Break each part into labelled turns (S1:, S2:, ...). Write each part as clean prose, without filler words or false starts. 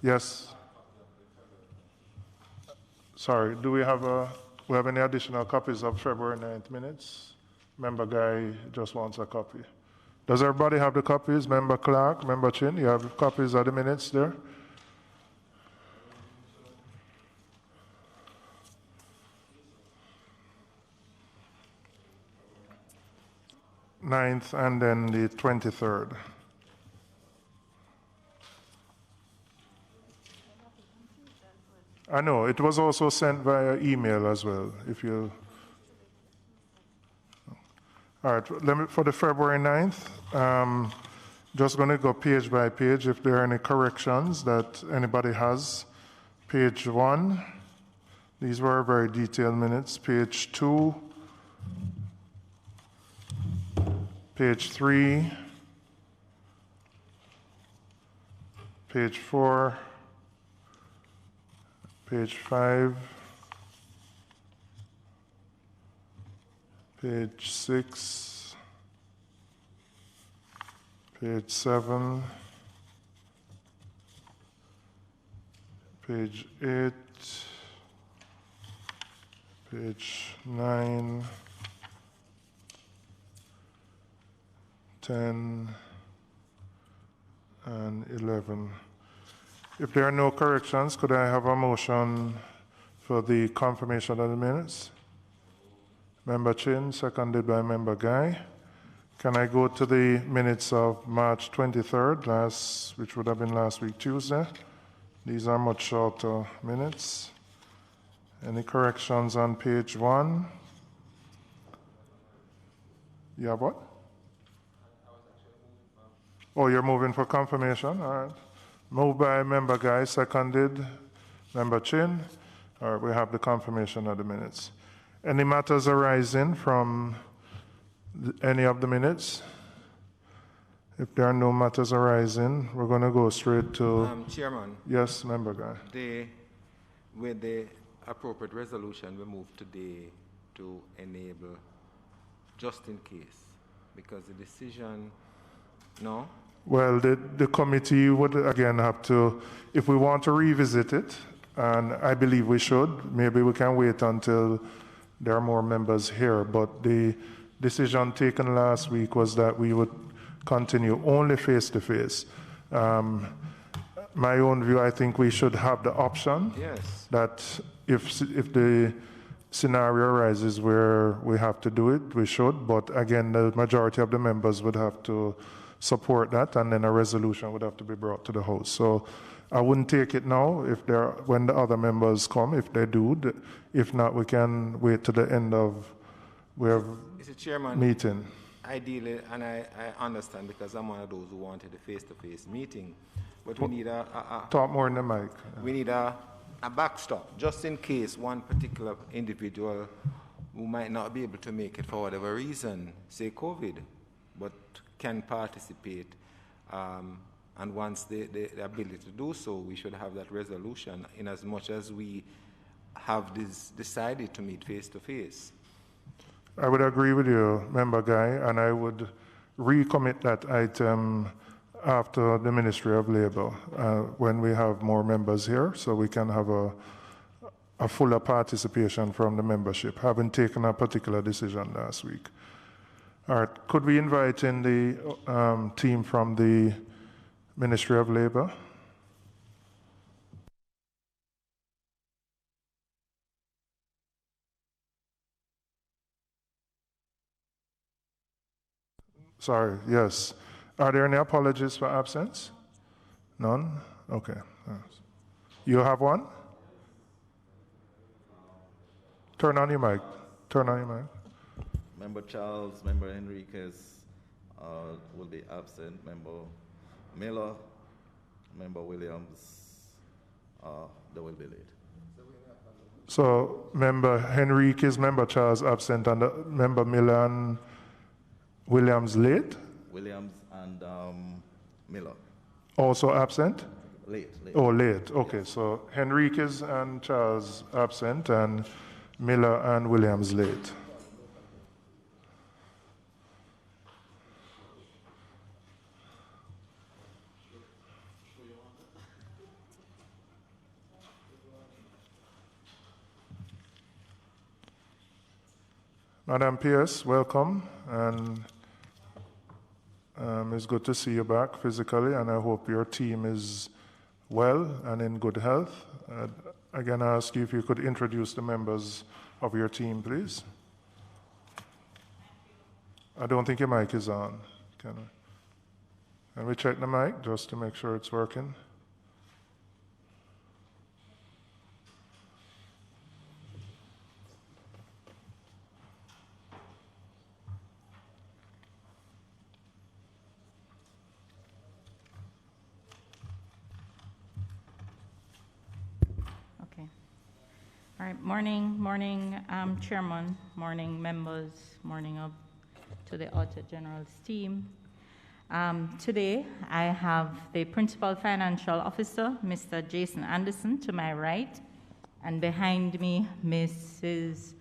S1: Yes. Sorry, do we have any additional copies of February 9th minutes? Member Guy just wants a copy. Does everybody have the copies? Member Clark, Member Chin, you have copies of the minutes there? Ninth and then the 23rd. I know, it was also sent via email as well, if you... All right, for the February 9th, just going to go page by page. If there are any corrections that anybody has, page 1, these were very detailed minutes. Page 2, page 3, page 4, page 5, page 6, page 7, page 8, page 9, 10, and 11. If there are no corrections, could I have a motion for the confirmation of the minutes? Member Chin, seconded by Member Guy. Can I go to the minutes of March 23rd, which would have been last week, Tuesday? These are much shorter minutes. Any corrections on page 1? You have what? Oh, you're moving for confirmation? All right. Moved by Member Guy, seconded Member Chin. All right, we have the confirmation of the minutes. Any matters arising from any of the minutes? If there are no matters arising, we're going to go straight to...
S2: Chairman.
S1: Yes, Member Guy.
S2: With the appropriate resolution, we move today to enable just in case, because the decision, no?
S1: Well, the committee would again have to, if we want to revisit it, and I believe we should, maybe we can wait until there are more members here, but the decision taken last week was that we would continue only face-to-face. My own view, I think we should have the option that if the scenario arises where we have to do it, we should, but again, the majority of the members would have to support that, and then a resolution would have to be brought to the House. So I wouldn't take it now when the other members come, if they do. If not, we can wait to the end of
S2: Mr. Chairman,
S1: meeting.
S2: Ideally, and I understand because I'm one of those who wanted a face-to-face meeting, but we need
S1: talk more in the mic.
S2: We need a backstop, just in case one particular individual who might not be able to make it for whatever reason, say COVID, but can participate, and once the ability to do so, we should have that resolution in as much as we have decided to meet face-to-face.
S1: I would agree with you, Member Guy, and I would recommit that item after the Ministry of Labour when we have more members here, so we can have a fuller participation from the membership, having taken a particular decision last week. All right, could we invite in the team from the Ministry of Labour? Sorry, yes. Are there any apologies for absence? None? Okay. You have one? Turn on your mic. Turn on your mic.
S3: Member Charles, Member Henriquez will be absent. Member Miller, Member Williams, they will be late.
S1: So Member Henriquez, Member Charles absent, and Member Miller and Williams late?
S3: Williams and Miller.
S1: Also absent?
S3: Late.
S1: Oh, late. Okay, so Henriquez and Charles absent, and Miller and Williams late. Madam Pierce, welcome, and it's good to see you back physically, and I hope your team is well and in good health. Again, I ask you if you could introduce the members of your team, please. I don't think your mic is on. Can we check the mic just to make sure it's working?
S4: All right, morning, Chairman, morning, members, morning to the Auditor General's team. Today, I have the Principal Financial Officer, Mr. Jason Anderson, to my right, and behind me, Mrs.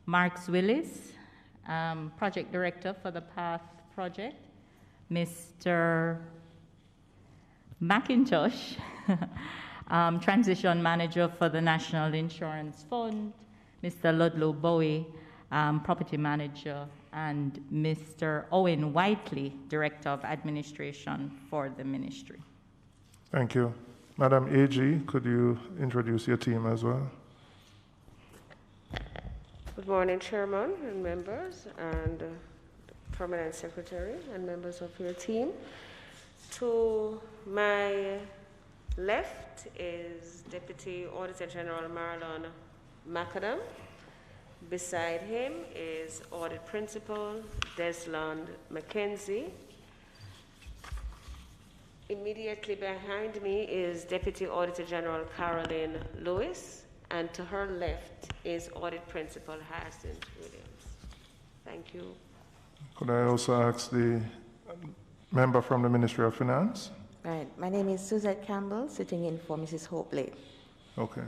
S4: Marks Willis, Project Director for the PATH project, Mr. McIntosh, Transition Manager for the National Insurance Fund, Mr. Ludlow Bowie, Property Manager, and Mr. Owen Whiteley, Director of Administration for the Ministry.
S1: Thank you. Madam AG, could you introduce your team as well?
S5: Good morning, Chairman and members, and Permanent Secretary and members of your team. To my left is Deputy Auditor General Marlon McAdam. Beside him is Audit Principal Desland McKenzie. Immediately behind me is Deputy Auditor General Caroline Lewis, and to her left is Audit Principal Hyacinth Williams. Thank you.
S1: Could I also ask the member from the Ministry of Finance?
S6: Right. My name is Suzette Campbell, sitting in for Mrs. Hopley.
S1: Okay.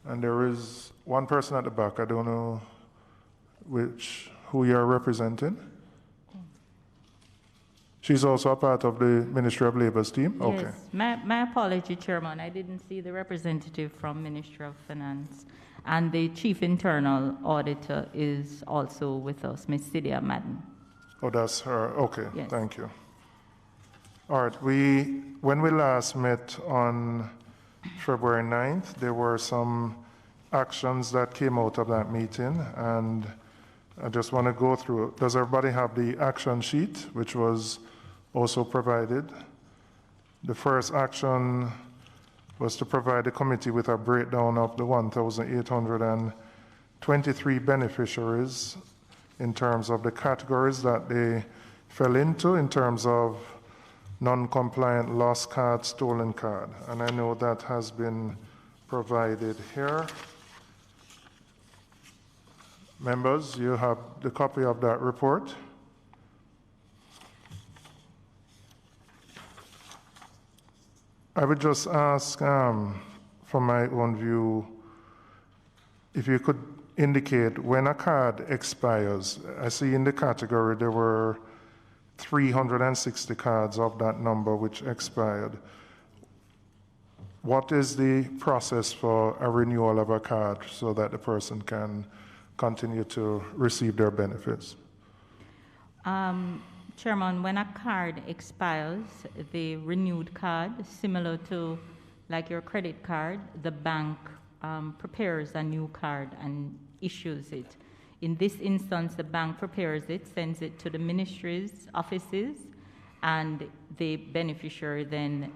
S1: And there is one person at the back. I don't know who you are representing. She's also a part of the Ministry of Labor's team?
S4: Yes.
S1: Okay.
S4: My apology, Chairman. I didn't see the representative from Ministry of Finance. And the Chief Internal Auditor is also with us, Ms. Cydia Madden.
S1: Oh, that's her. Okay,
S4: Yes.
S1: Thank you. All right, when we last met on February 9th, there were some actions that came out of that meeting, and I just want to go through it. Does everybody have the action sheet, which was also provided? The first action was to provide the committee with a breakdown of the 1,823 beneficiaries in terms of the categories that they fell into in terms of non-compliant lost card, stolen card. And I know that has been provided here. Members, you have the copy of that report. I would just ask, from my own view, if you could indicate when a card expires. I see in the category there were 360 cards of that number which expired. What is the process for a renewal of a card so that the person can continue to receive their benefits?
S4: Chairman, when a card expires, the renewed card, similar to like your credit card, the bank prepares a new card and issues it. In this instance, the bank prepares it, sends it to the ministry's offices, and the beneficiary then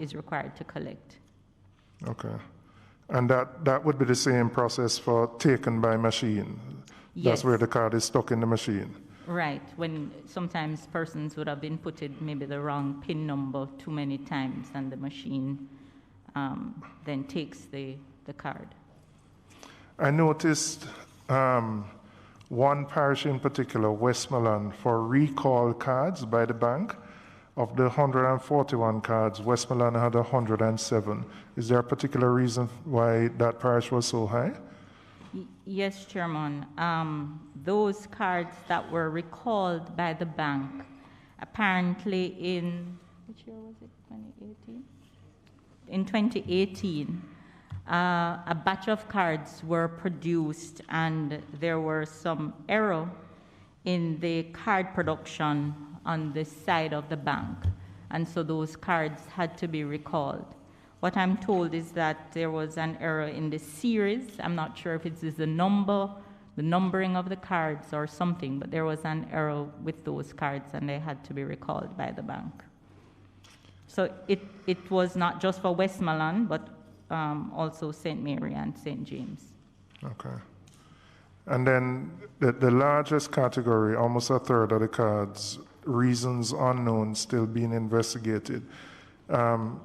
S4: is required to collect.
S1: Okay. And that would be the same process for taken by machine?
S4: Yes.
S1: That's where the card is stuck in the machine?
S4: Right, when sometimes persons would have inputted maybe the wrong PIN number too many times, and the machine then takes the card.
S1: I noticed one parish in particular, Westmoreland, for recall cards by the bank. Of the 141 cards, Westmoreland had 107. Is there a particular reason why that parish was so high?
S4: Yes, Chairman. Those cards that were recalled by the bank, apparently in, which year was it, 2018? In 2018, a batch of cards were produced and there were some error in the card production on the side of the bank. And so those cards had to be recalled. What I'm told is that there was an error in the series. I'm not sure if it is the numbering of the cards or something, but there was an error with those cards and they had to be recalled by the bank. So it was not just for Westmoreland, but also St. Mary and St. James.
S1: Okay. And then the largest category, almost a third of the cards, reasons unknown, still being investigated. How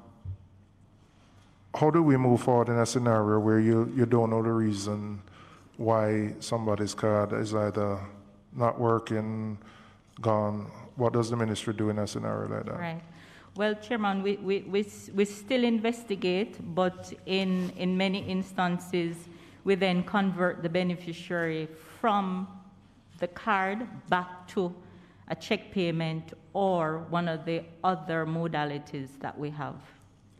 S1: do we move forward in a scenario where you don't know the reason why somebody's card is either not working, gone? What does the ministry do in a scenario like that?
S4: Right. Well, Chairman, we still investigate, but in many instances, we then convert the beneficiary from the card back to a check payment or one of the other modalities that we have.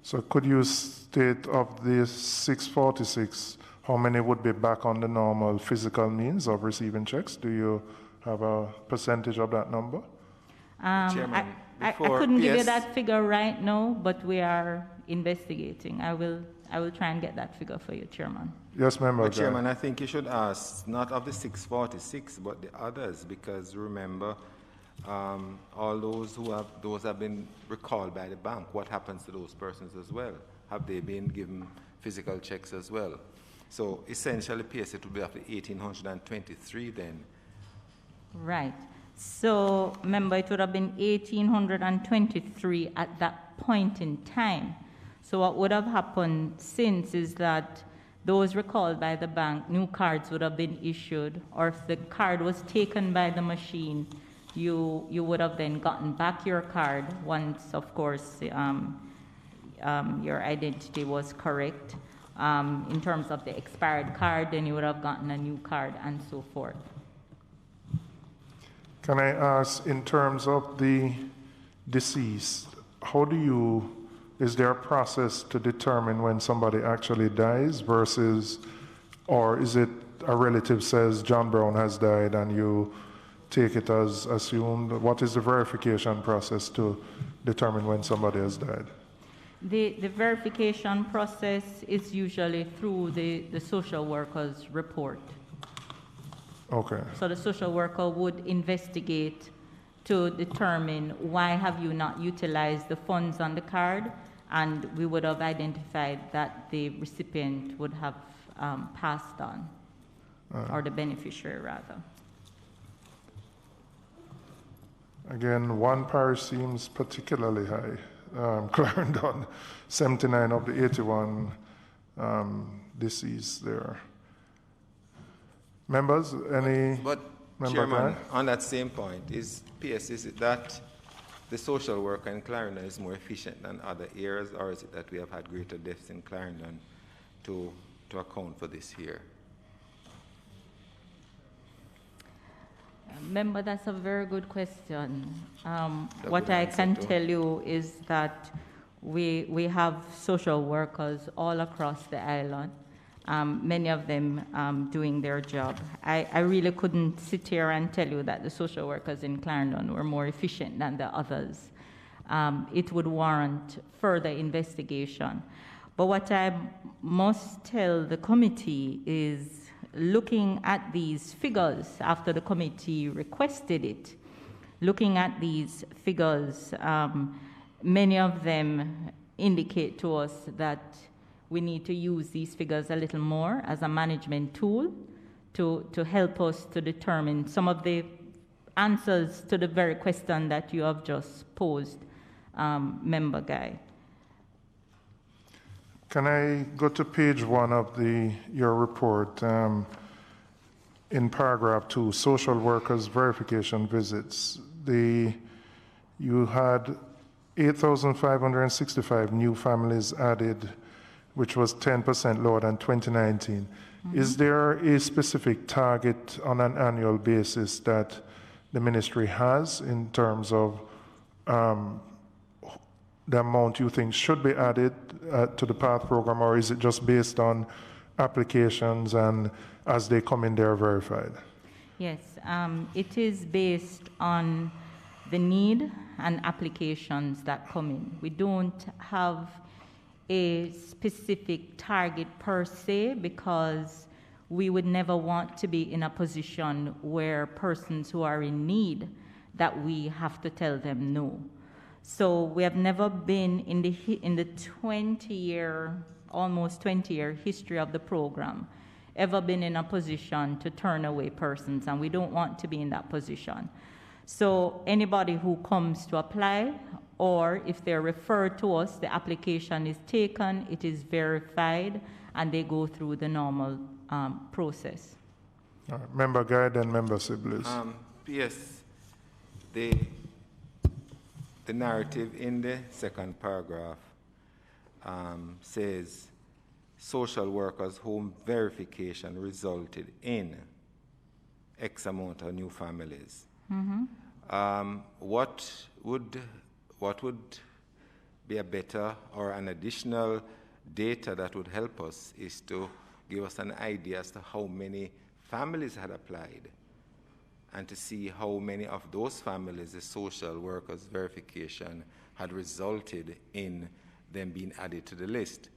S1: So could you state of the 646, how many would be back on the normal physical means of receiving checks? Do you have a percentage of that number?
S2: Chairman,
S4: I couldn't give you that figure right now, but we are investigating. I will try and get that figure for you, Chairman.
S1: Yes, Member.
S2: Chairman, I think you should ask not of the 646, but the others, because remember, all those have been recalled by the bank. What happens to those persons as well? Have they been given physical checks as well? So essentially, PSA would be up to 1,823 then.
S4: Right. So, remember, it would have been 1,823 at that point in time. So what would have happened since is that those recalled by the bank, new cards would have been issued, or if the card was taken by the machine, you would have then gotten back your card once, of course, your identity was correct. In terms of the expired card, then you would have gotten a new card and so forth.
S1: Can I ask, in terms of the deceased, is there a process to determine when somebody actually dies versus, or is it a relative says John Brown has died and you take it as assumed? What is the verification process to determine when somebody has died?
S4: The verification process is usually through the social worker's report.
S1: Okay.
S4: So the social worker would investigate to determine why have you not utilized the funds on the card, and we would have identified that the recipient would have passed on, or the beneficiary rather.
S1: Again, one parish seems particularly high. Clarendon, 79 of the 81 deceased there. Members, any?
S2: But Chairman, on that same point, is it that the social worker in Clarendon is more efficient than other areas, or is it that we have had greater deaths in Clarendon to account for this here?
S4: Member, that's a very good question. What I can tell you is that we have social workers all across the island, many of them doing their job. I really couldn't sit here and tell you that the social workers in Clarendon were more efficient than the others. It would warrant further investigation. But what I must tell the committee is, looking at these figures after the committee requested it, looking at these figures, many of them indicate to us that we need to use these figures a little more as a management tool to help us to determine some of the answers to the very question that you have just posed, Member Guy.
S1: Can I go to page 1 of your report? In paragraph 2, social workers verification visits. You had 8,565 new families added, which was 10% lower than 2019. Mm-hmm. Is there a specific target on an annual basis that the ministry has in terms of the amount you think should be added to the PATH program, or is it just based on applications and as they come in, they're verified?
S4: Yes, it is based on the need and applications that come in. We don't have a specific target per se, because we would never want to be in a position where persons who are in need, that we have to tell them no. So we have never been in the 20-year, almost 20-year history of the program, ever been in a position to turn away persons, and we don't want to be in that position. So anybody who comes to apply, or if they're referred to us, the application is taken, it is verified, and they go through the normal process.
S1: All right. Member Guy, then Member Sibley's.
S2: Yes, the narrative in the second paragraph says social workers' home verification resulted in X amount of new families. Mm-hmm. What would be a better or an additional data that would help us is to give us an idea as to how many families had applied, and to see how many of those families the social workers' verification had resulted in them being added to the list,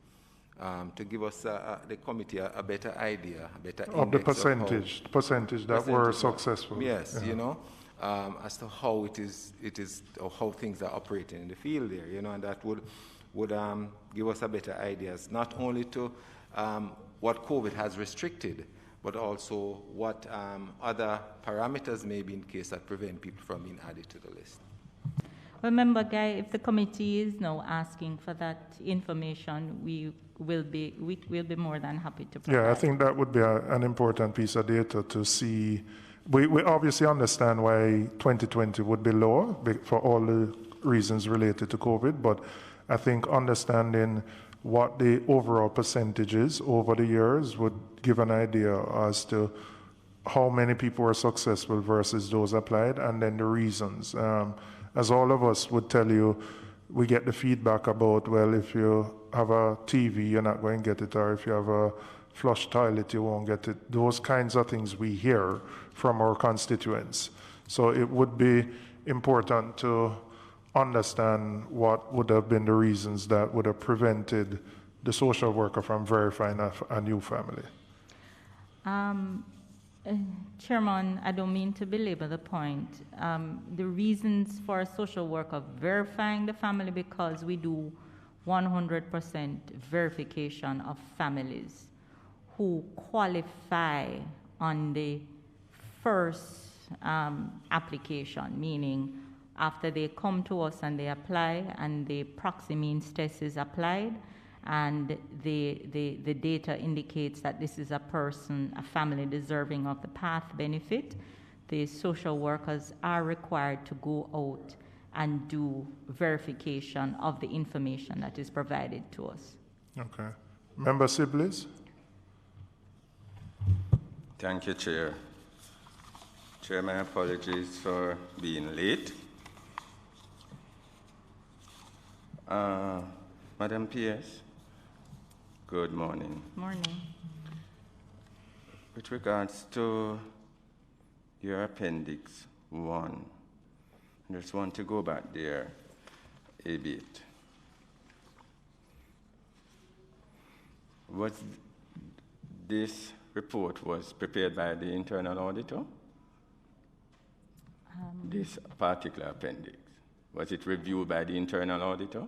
S2: to give us, the committee, a better idea, a better
S1: Of the
S2: index
S1: percentage that were successful.
S2: Yes,
S1: Yeah.
S2: you know, as to how it is, or how things are operating in the field there, you know, and that would give us a better idea, not only to what COVID has restricted, but also what other parameters may be in case that prevent people from being added to the list.
S4: Remember, Guy, if the committee is now asking for that information, we will be more than happy to provide.
S1: Yeah, I think that would be an important piece of data to see. We obviously understand why 2020 would be lower for all the reasons related to COVID, but I think understanding what the overall percentage is over the years would give an idea as to how many people were successful versus those applied, and then the reasons. As all of us would tell you, we get the feedback about, well, if you have a TV, you're not going to get it, or if you have a flush toilet, you won't get it. Those kinds of things we hear from our constituents. So it would be important to understand what would have been the reasons that would have prevented the social worker from verifying a new family.
S4: Chairman, I don't mean to belabor the point. The reasons for a social worker verifying the family, because we do 100% verification of families who qualify on the first application, meaning after they come to us and they apply and the proxy means test is applied and the data indicates that this is a person, a family deserving of the PATH benefit, the social workers are required to go out and do verification of the information that is provided to us.
S1: Okay. Member Sibley's?
S7: Thank you, Chair. Chair, my apologies for being late. Madam PS, good morning.
S4: Morning.
S7: With regards to your Appendix 1, I just want to go back there a bit. Was this report was prepared by the internal auditor? This particular appendix, was it reviewed by the internal auditor?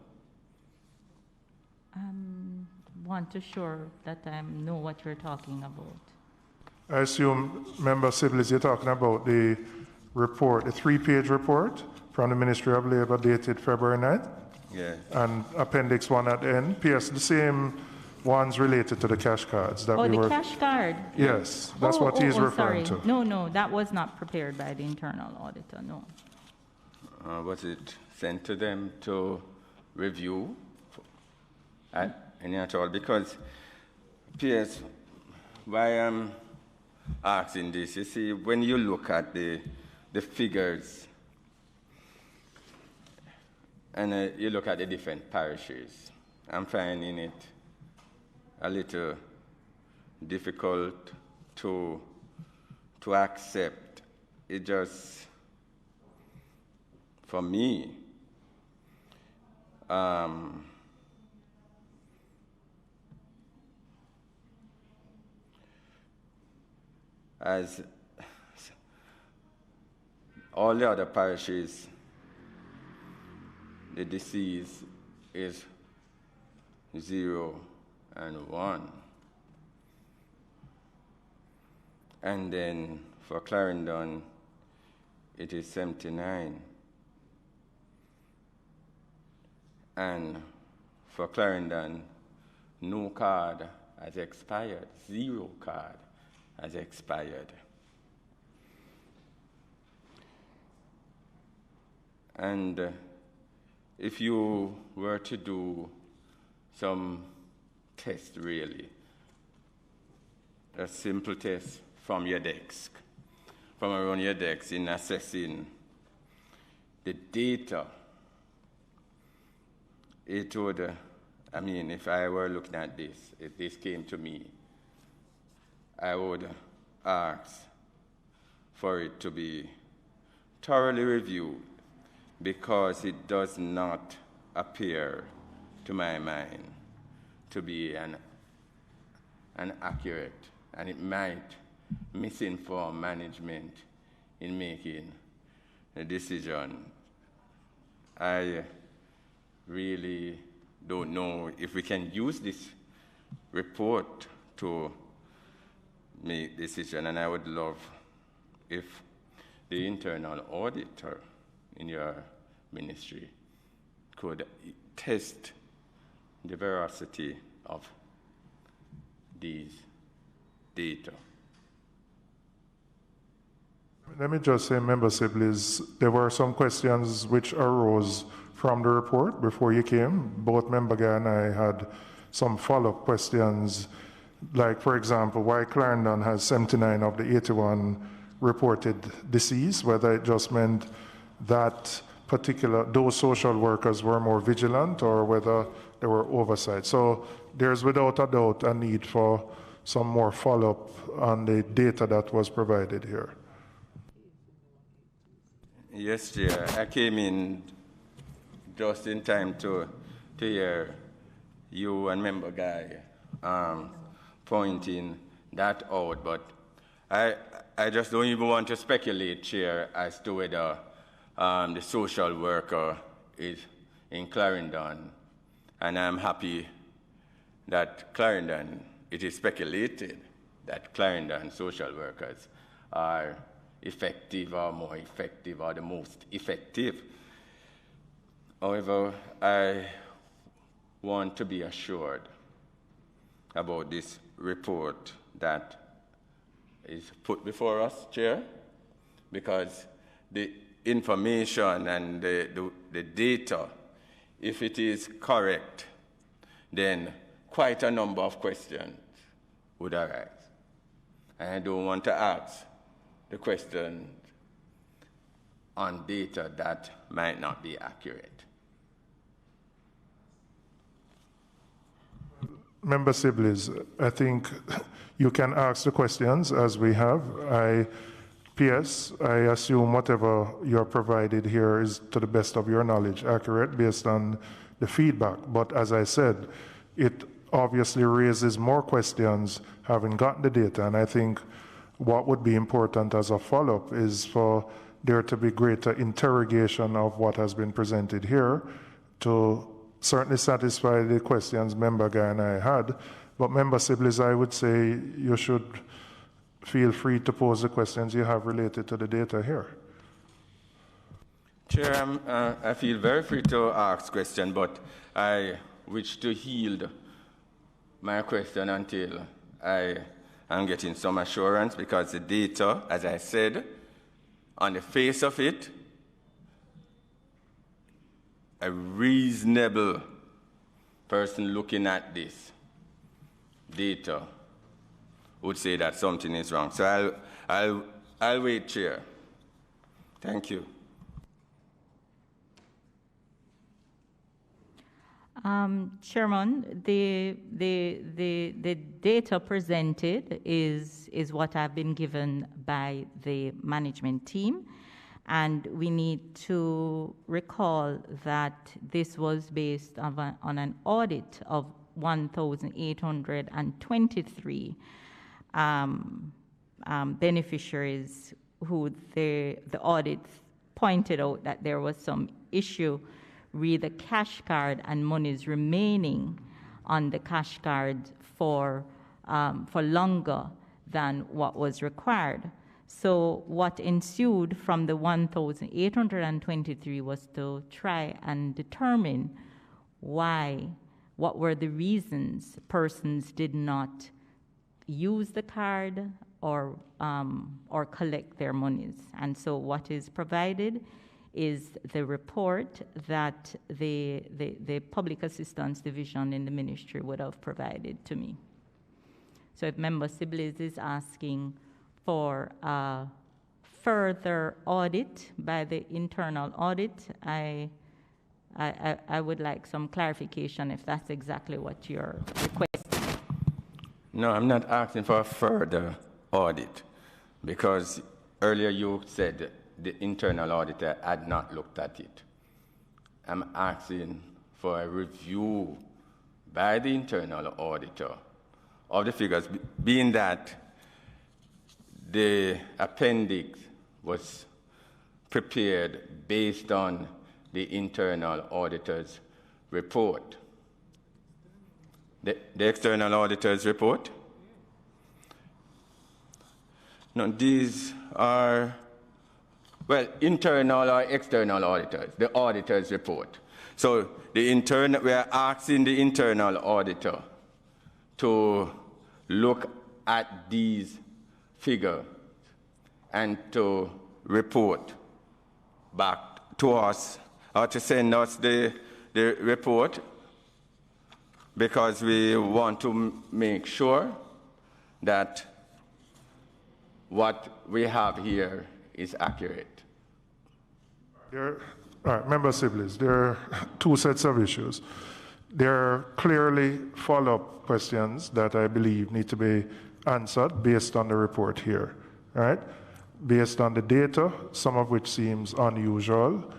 S4: Want to sure that I know what you're talking about.
S1: I assume, Member Sibley's, you're talking about the report, the 3-page report from the Ministry of Labour dated February 9th?
S7: Yes.
S1: And Appendix 1 at the end. P.S. the same ones related to the cash cards that we were...
S4: Oh, the cash card?
S1: Yes, that's what he's referring
S4: sorry.
S1: to.
S4: No, that was not prepared by the internal auditor, no.
S7: Was it sent to them to review any at all? Because, P.S., why I'm asking this, you see, when you look at the figures, and you look at the different parishes, I'm finding it a little difficult to accept. It just, for me, as all the other parishes, the disease is 0 and 1. And then for Clarendon, it is 79. And for Clarendon, no card has expired, 0 card has expired. And if you were to do some test, really, a simple test from your desk, from around your desk in assessing the data, it would, I mean, if I were looking at this, if this came to me, I would ask for it to be thoroughly reviewed, because it does not appear, to my mind, to be an accurate, and it might misinform management in making a decision. I really don't know if we can use this report to make decision, and I would love if the internal auditor in your ministry could test the veracity of these data.
S1: Let me just say, Member Sibley's, there were some questions which arose from the report before you came. Both Member Guy and I had some follow-up questions, like, for example, why Clarendon has 79 of the 81 reported deceased, whether it just meant that those social workers were more vigilant, or whether there were oversight. So there's without a doubt a need for some more follow-up on the data that was provided here.
S7: Yes, Chair. I came in just in time to hear you and Member Guy pointing that out, but I just don't even want to speculate, Chair, as to whether the social worker is in Clarendon, and I'm happy that Clarendon, it is speculated that Clarendon social workers are effective or more effective or the most effective. However, I want to be assured about this report that is put before us, Chair, because the information and the data, if it is correct, then quite a number of questions would arise. And I don't want to ask the question on data that might not be accurate.
S1: Member Sibley's, I think you can ask the questions as we have. P.S. I assume whatever you're provided here is, to the best of your knowledge, accurate based on the feedback. But as I said, it obviously raises more questions having gotten the data. And I think what would be important as a follow-up is for there to be greater interrogation of what has been presented here to certainly satisfy the questions Member Guy and I had. But Member Sibley's, I would say you should feel free to pose the questions you have related to the data here.
S7: Chair, I feel very free to ask questions, but I wish to yield my question until I am getting some assurance, because the data, as I said, on the face of it, a reasonable person looking at this data would say that something is wrong. So I'll wait, Chair. Thank you.
S4: Chairman, the data presented is what I've been given by the management team. And we need to recall that this was based on an audit of 1,823 beneficiaries who the audit pointed out that there was some issue with the cash card and monies remaining on the cash card for longer than what was required. So what ensued from the 1,823 was to try and determine what were the reasons persons did not use the card or collect their monies. And so what is provided is the report that the Public Assistance Division in the ministry would have provided to me. So if Member Sibley's is asking for a further audit by the internal audit, I would like some clarification if that's exactly what you're requesting.
S7: No, I'm not asking for a further audit because earlier you said the internal auditor had not looked at it. I'm asking for a review by the internal auditor of the figures, being that the appendix was prepared based on the internal auditor's report. The external auditor's report? No, these are, well, internal or external auditors, the auditor's report. So we are asking the internal auditor to look at these figures and to report back to us or to send us the report, because we want to make sure that what we have here is accurate.
S1: All right, Member Sibley's, there are two sets of issues. There are clearly follow-up questions that I believe need to be answered based on the report here, right? Based on the data, some of which seems unusual,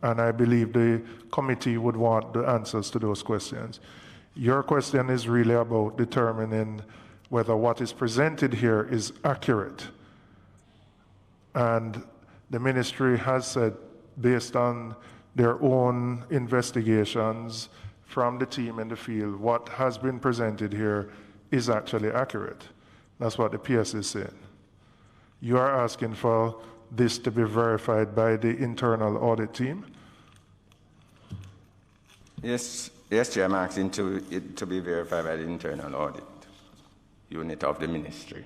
S1: and I believe the committee would want the answers to those questions. Your question is really about determining whether what is presented here is accurate. And the ministry has said, based on their own investigations from the team in the field, what has been presented here is actually accurate. That's what the PS is saying. You are asking for this to be verified by the internal audit team?
S7: Yes, Chair, I'm asking it to be verified by the internal audit unit of the ministry.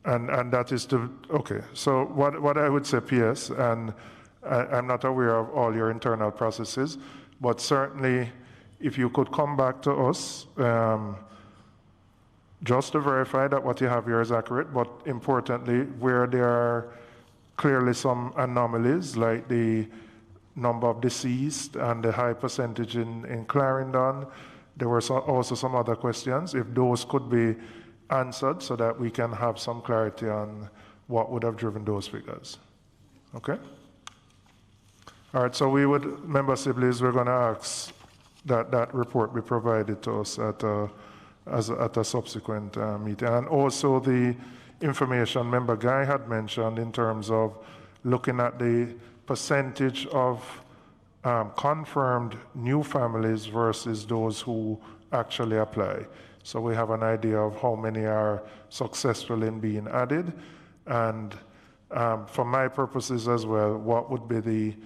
S1: And that is okay. So what I would say, PS, and I'm not aware of all your internal processes, but certainly if you could come back to us just to verify that what you have here is accurate, but importantly, where there are clearly some anomalies, like the number of deceased and the high percentage in Clarendon, there were also some other questions. If those could be answered so that we can have some clarity on what would have driven those figures. Okay? All right, so we would, Member Sibley's, we're going to ask that that report be provided to us at a subsequent meeting. And also the information Member Guy had mentioned in terms of looking at the percentage of confirmed new families versus those who actually apply. So we have an idea of how many are successful in being added. And for my purposes as well, what would be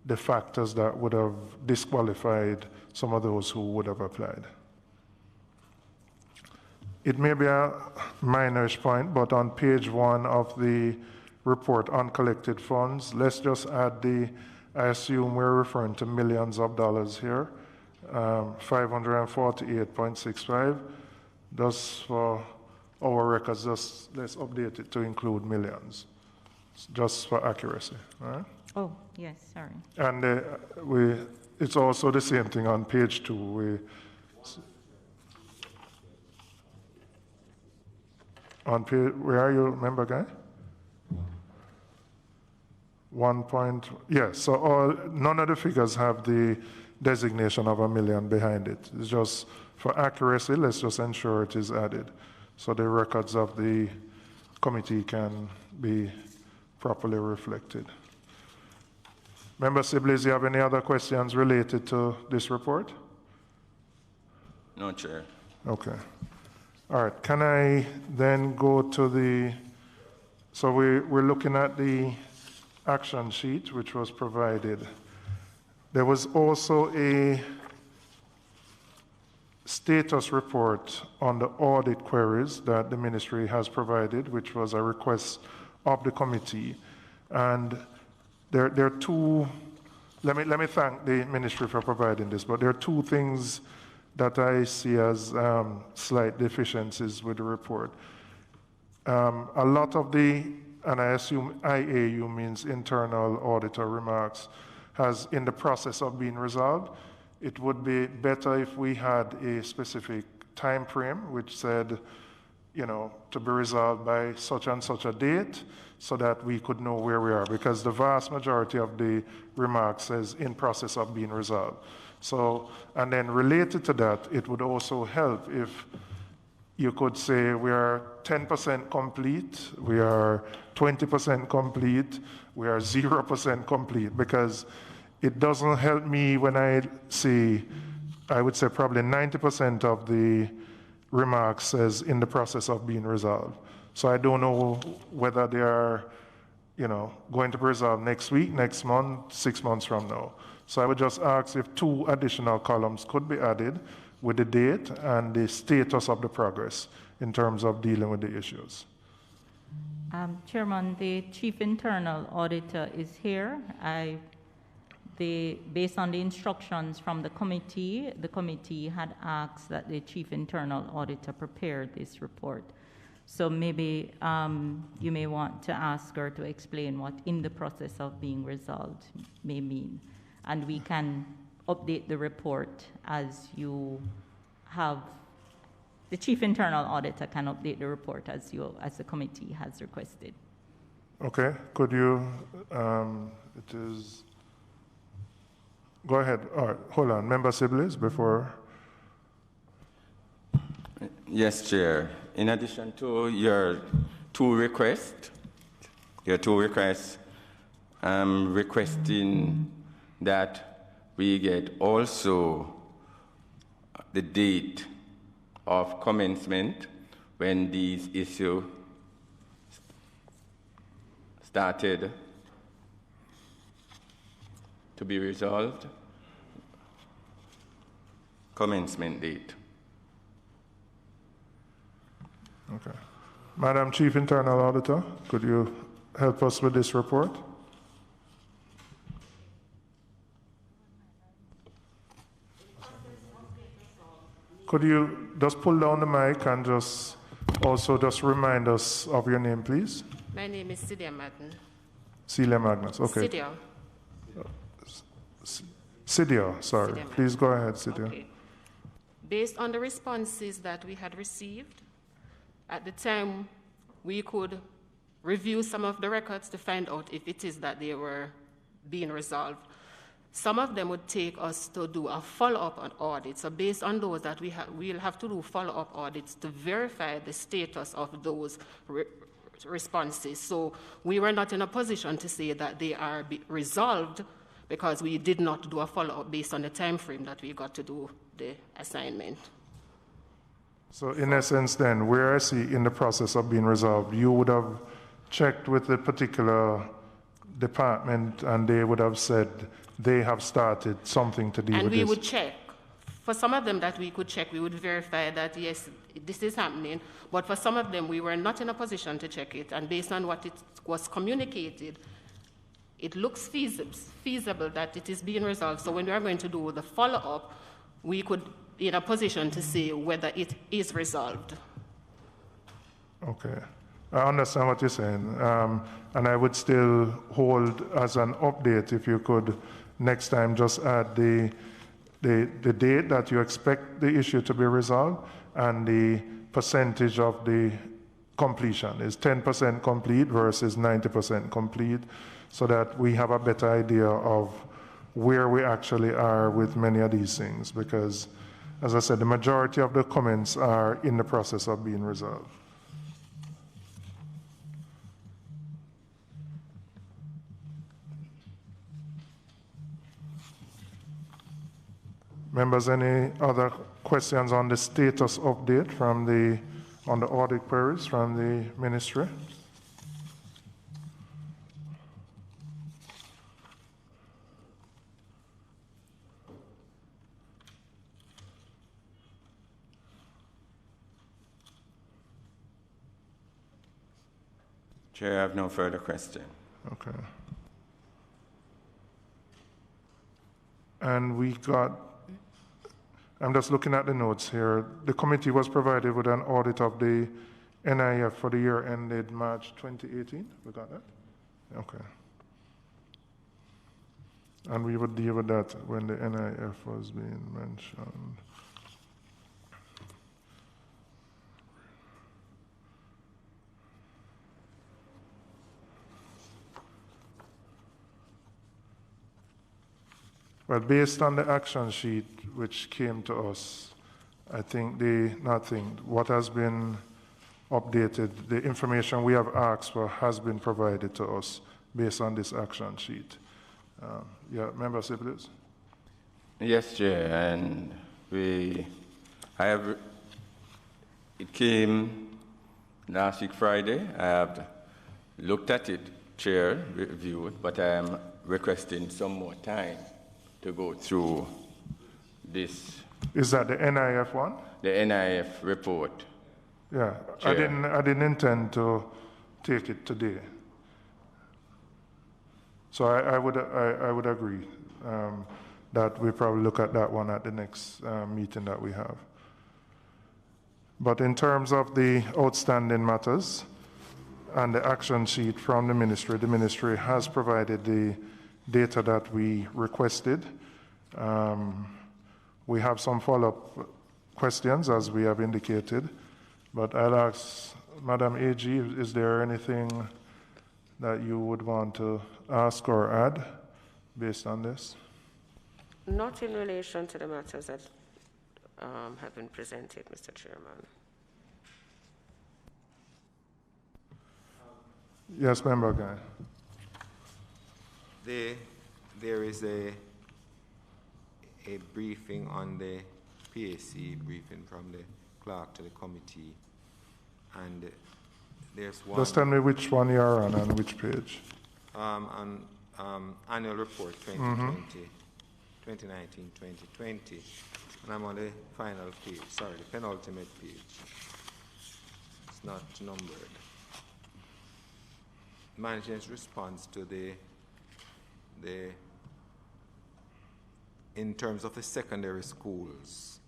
S1: the factors that would have disqualified some of those who would have applied. It may be a minorish point, but on page 1 of the report on collected funds, let's just add I assume we're referring to millions of dollars here, 548.65. Just for our records, let's update it to include millions, just for accuracy. All right?
S4: Oh, yes, sorry.
S1: And it's also the same thing on page 2. On page, where are you, member guy? 1 point, yes, so none of the figures have the designation of $1 million behind it. It's just for accuracy, let's just ensure it is added so the records of the committee can be properly reflected. Member Sibley's, do you have any other questions related to this report?
S7: No, Chair.
S1: Okay. All right, can I then go to so we're looking at the action sheet which was provided. There was also a status report on the audit queries that the ministry has provided, which was a request of the committee. And there are two, let me thank the ministry for providing this, but there are two things that I see as slight deficiencies with the report. A lot of and I assume IAU means internal auditor remarks, has in the process of being resolved. It would be better if we had a specific time frame which said, to be resolved by such and such a date so that we could know where we are, because the vast majority of the remarks says in process of being resolved. So, and then related to that, it would also help if you could say we are 10% complete, we are 20% complete, we are 0% complete, because it doesn't help me when I see, I would say probably 90% of the remarks says in the process of being resolved. So I don't know whether they are, going to be resolved next week, next month, 6 months from now. So I would just ask if 2 additional columns could be added with the date and the status of the progress in terms of dealing with the issues.
S4: Chairman, the Chief Internal Auditor is here. Based on the instructions from the committee had asked that the Chief Internal Auditor prepare this report. So maybe you may want to ask her to explain what in the process of being resolved may mean. And we can update the report as you have, the Chief Internal Auditor can update the report as the committee has requested.
S1: Okay, could you, go ahead. All right, hold on. Member Sibley's before.
S7: Yes, Chair. In addition to your two requests, I'm requesting that we get also the date of commencement when these issues started to be resolved. Commencement date.
S1: Okay. Madam Chief Internal Auditor, could you help us with this report? Could you just pull down the mic and just remind us of your name, please?
S8: My name is Celia Madden.
S1: Celia Magnus, okay.
S8: Celia.
S1: Celia, sorry.
S8: Celia
S1: Please go ahead, Celia.
S8: Okay. Based on the responses that we had received, at the time we could review some of the records to find out if it is that they were being resolved. Some of them would take us to do a follow-up on audits. So based on those that we'll have to do follow-up audits to verify the status of those responses. So we were not in a position to say that they are resolved because we did not do a follow-up based on the time frame that we got to do the assignment.
S1: So in essence then, where I see in the process of being resolved, you would have checked with the particular department and they would have said they have started something to deal with this.
S8: And we would check. For some of them that we could check, we would verify that, yes, this is happening. But for some of them, we were not in a position to check it. And based on what it was communicated, it looks feasible that it is being resolved. So when we are going to do the follow-up, we could be in a position to say whether it is resolved.
S1: Okay. I understand what you're saying, and I would still hold as an update, if you could next time just add the date that you expect the issue to be resolved and the percentage of the completion. Is 10% complete versus 90% complete, so that we have a better idea of where we actually are with many of these things, because as I said, the majority of the comments are in the process of being resolved. Members, any other questions on the status update from on the audit queries from the ministry?
S7: Chair, I have no further question.
S1: Okay. And we got, I'm just looking at the notes here. The committee was provided with an audit of the NIF for the year ended March 2018. We got that? Okay. And we would deal with that when the NIF was being mentioned. Well, based on the action sheet which came to us, I think what has been updated, the information we have asked for has been provided to us based on this action sheet. Yeah, Member Sibley?
S7: Yes, Chair, and it came last week Friday. I have looked at it, Chair, reviewed, but I am requesting some more time to go through this.
S1: Is that the NIF one?
S7: The NIF report.
S1: Yeah,
S7: Chair.
S1: I didn't intend to take it today. So I would agree that we probably look at that one at the next meeting that we have. But in terms of the outstanding matters and the action sheet from the ministry has provided the data that we requested. We have some follow-up questions, as we have indicated, but I'll ask Madam AG, is there anything that you would want to ask or add based on this?
S5: Not in relation to the matters that have been presented, Mr. Chairman.
S1: Yes, Member Guy.
S2: There is a briefing on the PAC briefing from the clerk to the committee, and there's one.
S1: Just tell me which one you are on and which page.
S2: On annual report 2020, 2019-2020, and I'm on the final page. Sorry, the penultimate page. It's not numbered. Management's response to in terms of the secondary schools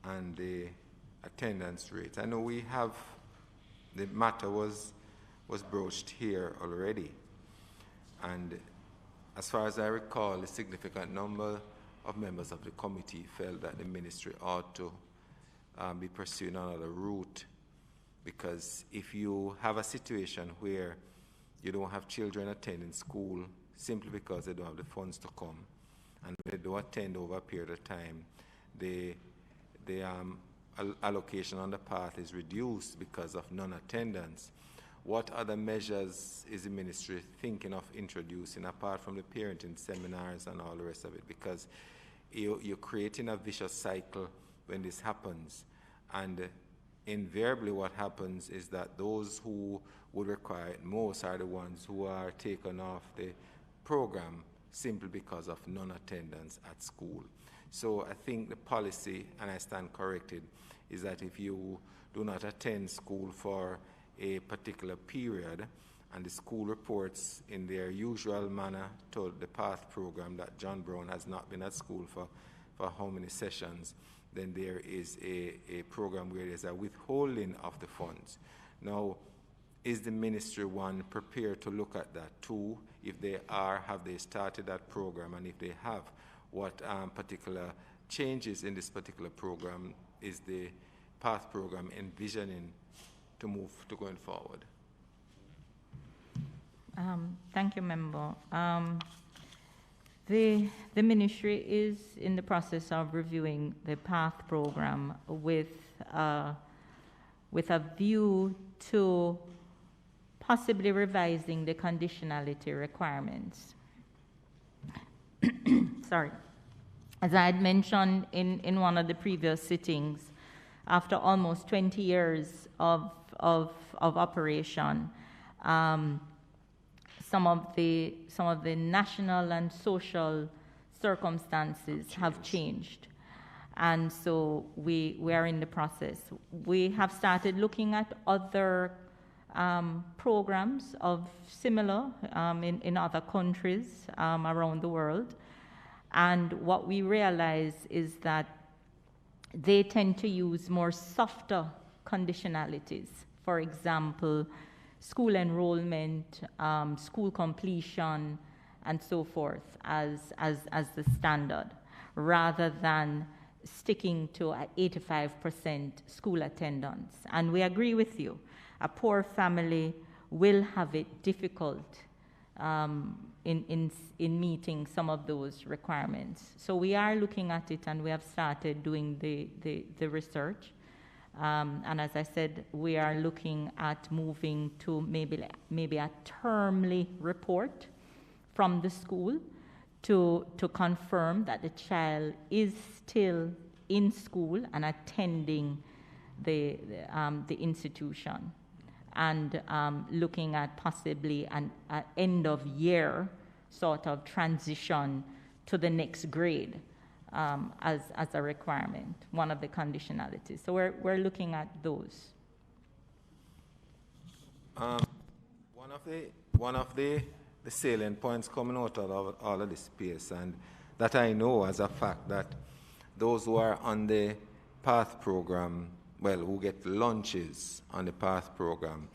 S2: and the attendance rate. I know we have, the matter was broached here already, and as far as I recall, a significant number of members of the committee felt that the ministry ought to be pursuing another route, because if you have a situation where you don't have children attending school simply because they don't have the funds to come, and they don't attend over a period of time, the allocation on the path is reduced because of non-attendance. What other measures is the ministry thinking of introducing apart from the parenting seminars and all the rest of it? Because you're creating a vicious cycle when this happens, and invariably what happens is that those who would require it most are the ones who are taken off the program simply because of non-attendance at school. So I think the policy, and I stand corrected, is that if you do not attend school for a particular period and the school reports in their usual manner to the PATH program that John Brown has not been at school for how many sessions, then there is a program where there's a withholding of the funds. Now, is the ministry, one, prepared to look at that? Two, if they are, have they started that program? And if they have, what particular changes in this particular program is the PATH program envisioning to move to going forward?
S4: Thank you, Member. The ministry is in the process of reviewing the PATH program with a view to possibly revising the conditionality requirements. Sorry. As I had mentioned in one of the previous sittings, after almost 20 years of operation, some of the national and social circumstances have changed. And so we are in the process. We have started looking at other programs of similar in other countries around the world. And what we realize is that they tend to use more softer conditionalities. For example, school enrollment, school completion, and so forth as the standard, rather than sticking to 85% school attendance. And we agree with you. A poor family will have it difficult in meeting some of those requirements. So we are looking at it, and we have started doing the research. And as I said, we are looking at moving to maybe a termly report from the school to confirm that the child is still in school and attending the institution, and looking at possibly an end of year sort of transition to the next grade as a requirement, one of the conditionalities. So we're looking at those.
S2: One of the salient points coming out of all of this space, and that I know as a fact, that those who are on the PATH program, well, who get lunches on the PATH program,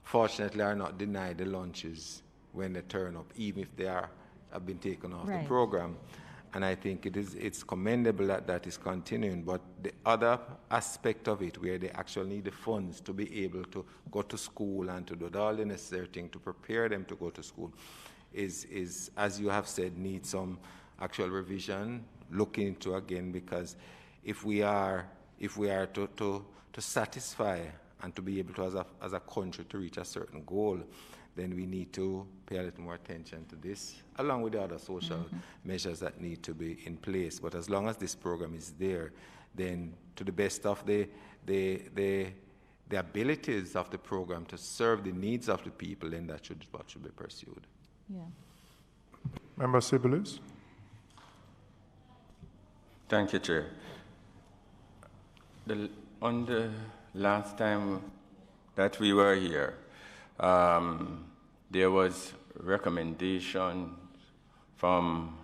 S2: fortunately are not denied the lunches when they turn up, even if they have been taken off the program. And I think it's commendable that that is continuing. But the other aspect of it, where they actually need the funds to be able to go to school and to do all the necessary things to prepare them to go to school, is as you have said, needs some actual revision, looking into again, because if we are to satisfy and to be able to, as a country, to reach a certain goal, then we need to pay a little more attention to this, along with the other social measures that need to be in place. But as long as this program is there, then to the best of the abilities of the program to serve the needs of the people, then that should be pursued.
S4: Yeah.
S1: Member Sibilis.
S7: Thank you, Chair. On the last time that we were here, there was recommendation from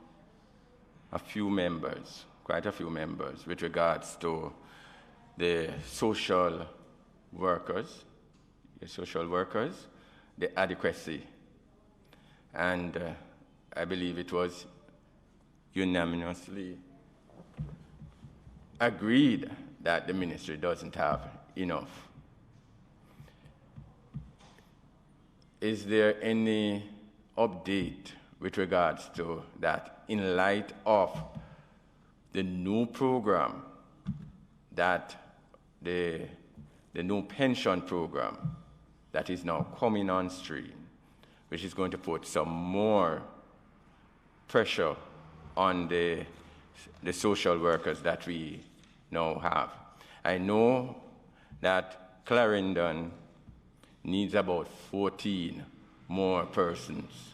S7: a few members, quite a few members, with regards to the social workers, the adequacy. And I believe it was unanimously agreed that the ministry doesn't have enough. Is there any update with regards to that, in light of the new program, that the new pension program that is now coming on stream, which is going to put some more pressure on the social workers that we now have? I know that Clarendon needs about 14 more persons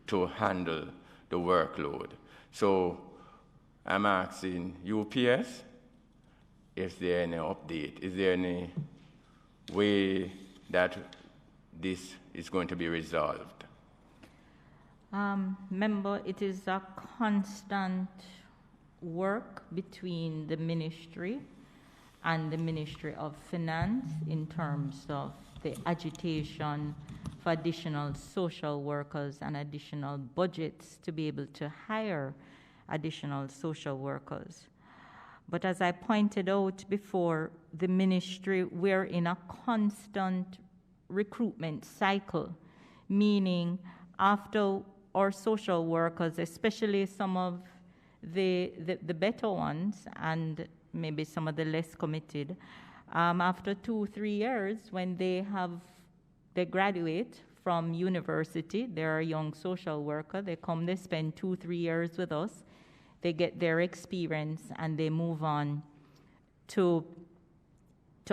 S7: to handle the workload. So I'm asking UPS, is there any update? Is there any way that this is going to be resolved?
S4: Member, it is a constant work between the ministry and the Ministry of Finance in terms of the agitation for additional social workers and additional budgets to be able to hire additional social workers. But as I pointed out before, the ministry, we're in a constant recruitment cycle, meaning after our social workers, especially some of the better ones and maybe some of the less committed, after 2-3 years, when they graduate from university, they're a young social worker, they come, they spend 2-3 years with us, they get their experience, and they move on to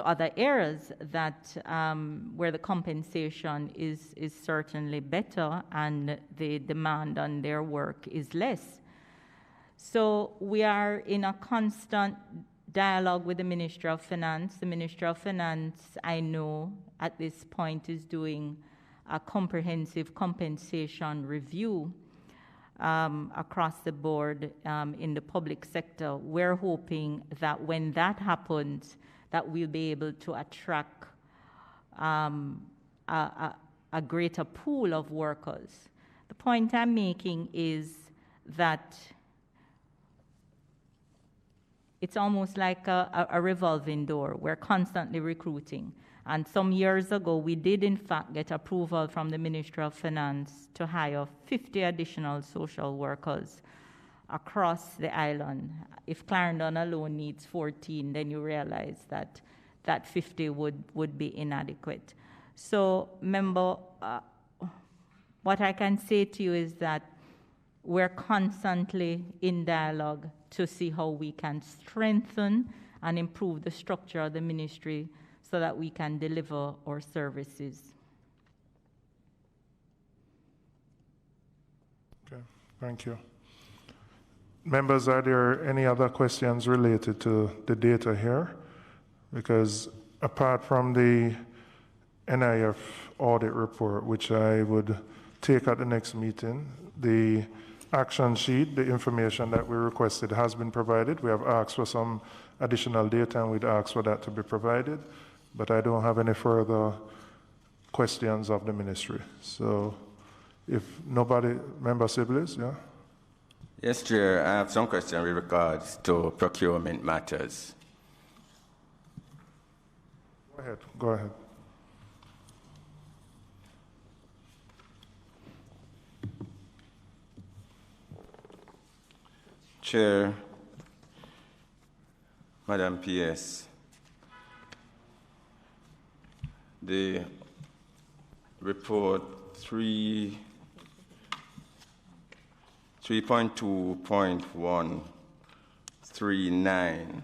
S4: other areas that where the compensation is certainly better and the demand on their work is less. So we are in a constant dialogue with the Ministry of Finance. The Ministry of Finance, I know, at this point is doing a comprehensive compensation review across the board in the public sector. We're hoping that when that happens, that we'll be able to attract a greater pool of workers. The point I'm making is that it's almost like a revolving door. We're constantly recruiting. And some years ago, we did in fact get approval from the Ministry of Finance to hire 50 additional social workers across the island. If Clarendon alone needs 14, then you realize that that 50 would be inadequate. So, member, what I can say to you is that we're constantly in dialogue to see how we can strengthen and improve the structure of the ministry so that we can deliver our services.
S1: Okay, thank you. Members, are there any other questions related to the data here? Because apart from the NIF audit report, which I would take at the next meeting, the action sheet, the information that we requested has been provided. We have asked for some additional data and we'd ask for that to be provided, but I don't have any further questions of the ministry. So if nobody, Member Sibley's, yeah?
S7: Yes, Chair, I have some questions with regards to procurement matters.
S1: Go ahead.
S7: Chair, Madam PS, the report 3.2.139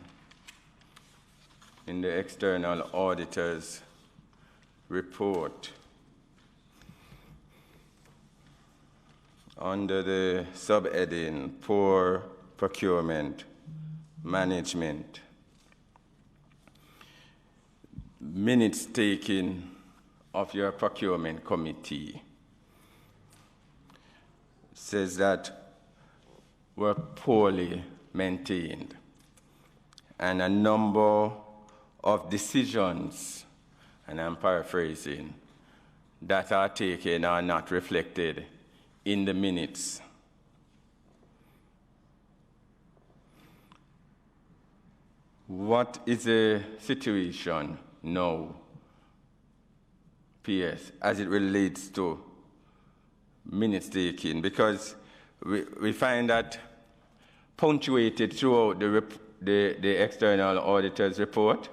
S7: in the external auditor's report under the subheading Poor Procurement Management, minutes taken of your procurement committee says that were poorly maintained and a number of decisions, and I'm paraphrasing, that are taken are not reflected in the minutes. What is the situation now, PS, as it relates to minutes taken? Because we find that punctuated throughout the external auditor's report,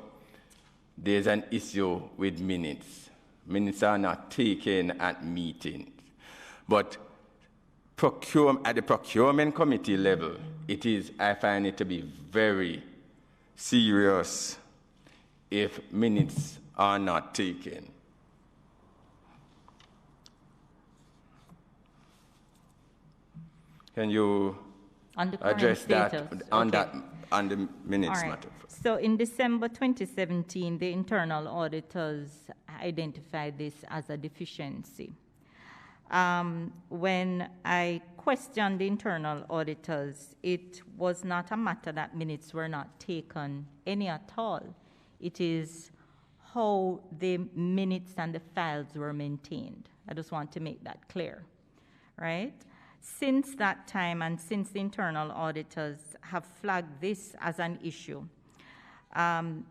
S7: there's an issue with minutes. Minutes are not taken at meetings. But at the procurement committee level, I find it to be very serious if minutes are not taken. Can you address that on the minutes matter?
S4: So in December 2017, the internal auditors identified this as a deficiency. When I questioned the internal auditors, it was not a matter that minutes were not taken any at all. It is how the minutes and the files were maintained. I just want to make that clear, right? Since that time and since the internal auditors have flagged this as an issue,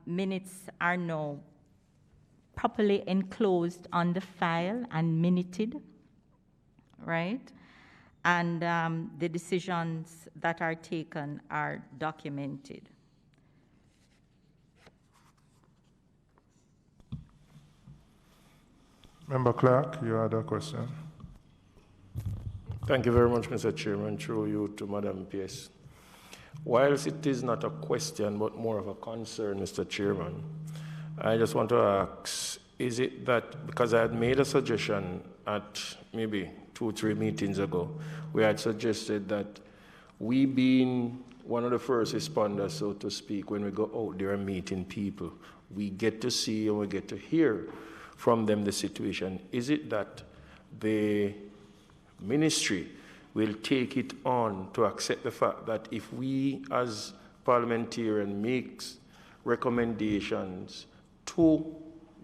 S4: minutes are now properly enclosed on the file and minuted, right? And the decisions that are taken are documented.
S1: Member Clark, you had a question.
S9: Thank you very much, Mr. Chairman. Through you to Madam PS. Whilst it is not a question, but more of a concern, Mr. Chairman, I just want to ask, is it that, because I had made a suggestion at maybe 2 or 3 meetings ago, we had suggested that we being one of the first responders, so to speak, when we go out there and meeting people, we get to see and we get to hear from them the situation. Is it that the ministry will take it on to accept the fact that if we as parliamentarians makes recommendations to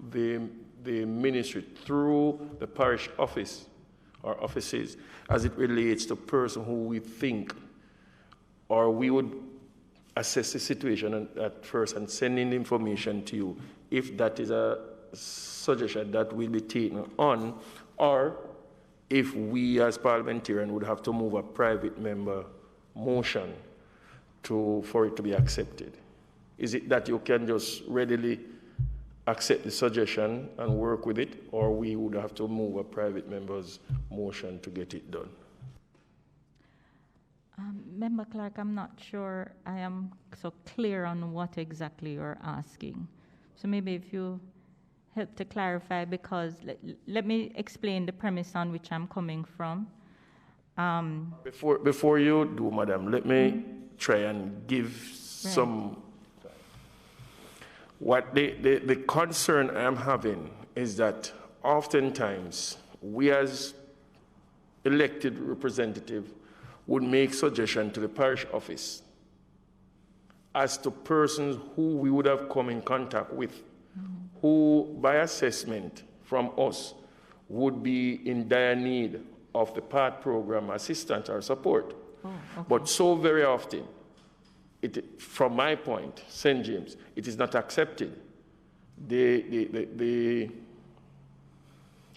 S9: the ministry through the parish office or offices as it relates to person who we think, or we would assess the situation at first and send in information to you, if that is a suggestion that will be taken on, or if we as parliamentarians would have to move a private member motion for it to be accepted. Is it that you can just readily accept the suggestion and work with it, or we would have to move a private member's motion to get it done?
S4: Member Clark, I'm not sure I am so clear on what exactly you're asking. So maybe if you help to clarify, because let me explain the premise on which I'm coming from.
S9: Before you do, Madam, let me try and give some. What the concern I'm having is that oftentimes we as elected representatives would make suggestions to the parish office as to persons who we would have come in contact with, who by assessment from us would be in dire need of the PAD program assistance or support.
S4: Oh, okay.
S9: But so very often, from my point, St. James, it is not accepted. The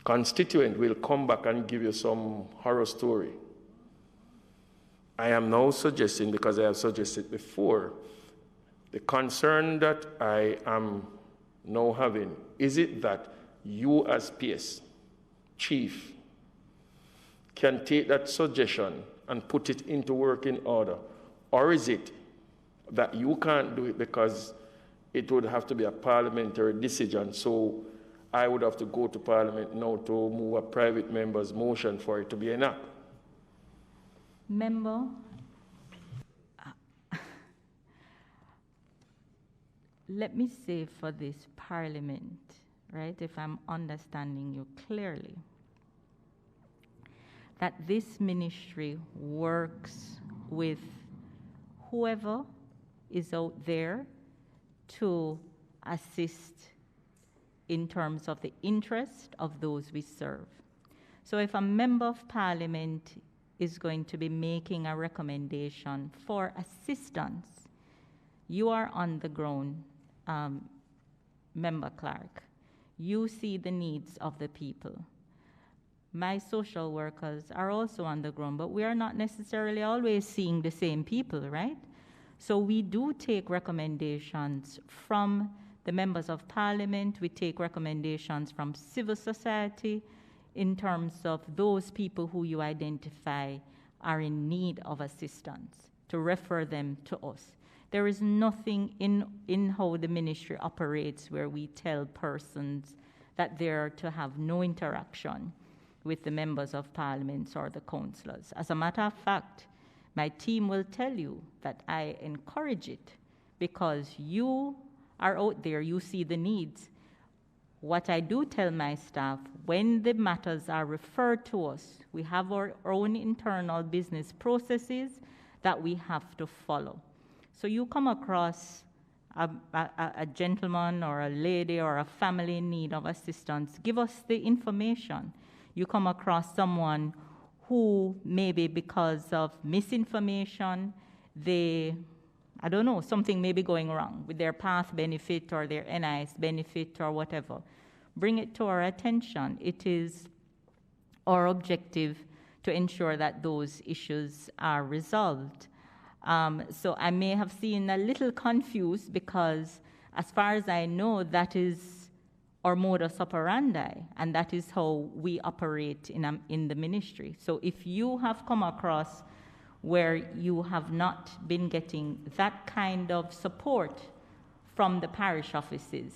S9: constituent will come back and give you some horror story. I am now suggesting, because I have suggested before, the concern that I am now having, is it that you as PS, chief, can take that suggestion and put it into working order? Or is it that you can't do it because it would have to be a parliamentary decision, so I would have to go to Parliament now to move a private member's motion for it to be enacted?
S4: Member, let me say for this Parliament, right, if I'm understanding you clearly, that this ministry works with whoever is out there to assist in terms of the interest of those we serve. So if a member of Parliament is going to be making a recommendation for assistance, you are on the ground, Member Clark. You see the needs of the people. My social workers are also on the ground, but we are not necessarily always seeing the same people, right? So we do take recommendations from the members of Parliament. We take recommendations from civil society in terms of those people who you identify are in need of assistance, to refer them to us. There is nothing in how the ministry operates where we tell persons that they're to have no interaction with the members of Parliament or the councillors. As a matter of fact, my team will tell you that I encourage it because you are out there, you see the needs. What I do tell my staff, when the matters are referred to us, we have our own internal business processes that we have to follow. So you come across a gentleman or a lady or a family in need of assistance, give us the information. You come across someone who maybe because of misinformation, I don't know, something may be going wrong with their PATH benefit or their NIS benefit or whatever. Bring it to our attention. It is our objective to ensure that those issues are resolved. So I may have seen a little confused because as far as I know, that is our modus operandi, and that is how we operate in the ministry. So if you have come across where you have not been getting that kind of support from the parish offices,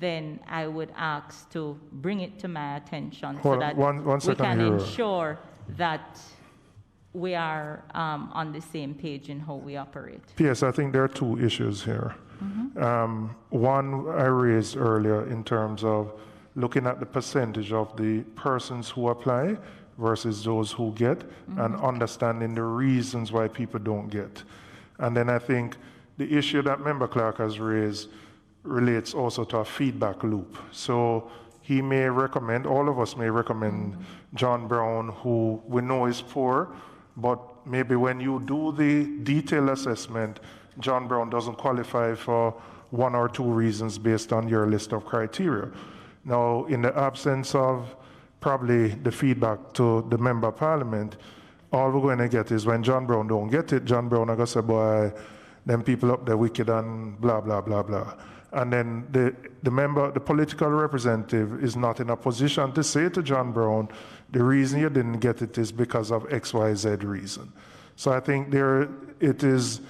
S4: then I would ask to bring it to my attention so that we can ensure that we are on the same page in how we operate.
S1: P.S., I think there are two issues here. One I raised earlier in terms of looking at the percentage of the persons who apply versus those who get, and understanding the reasons why people don't get. And then I think the issue that Member Clark has raised relates also to a feedback loop. So he may recommend, all of us may recommend John Brown, who we know is poor, but maybe when you do the detailed assessment, John Brown doesn't qualify for one or two reasons based on your list of criteria. Now, in the absence of probably the feedback to the Member of Parliament, all we're going to get is when John Brown don't get it, John Brown are going to say, boy, them people up there wicked and blah, blah, blah, blah. And then the political representative is not in a position to say to John Brown, the reason you didn't get it is because of XYZ reason. So I think it is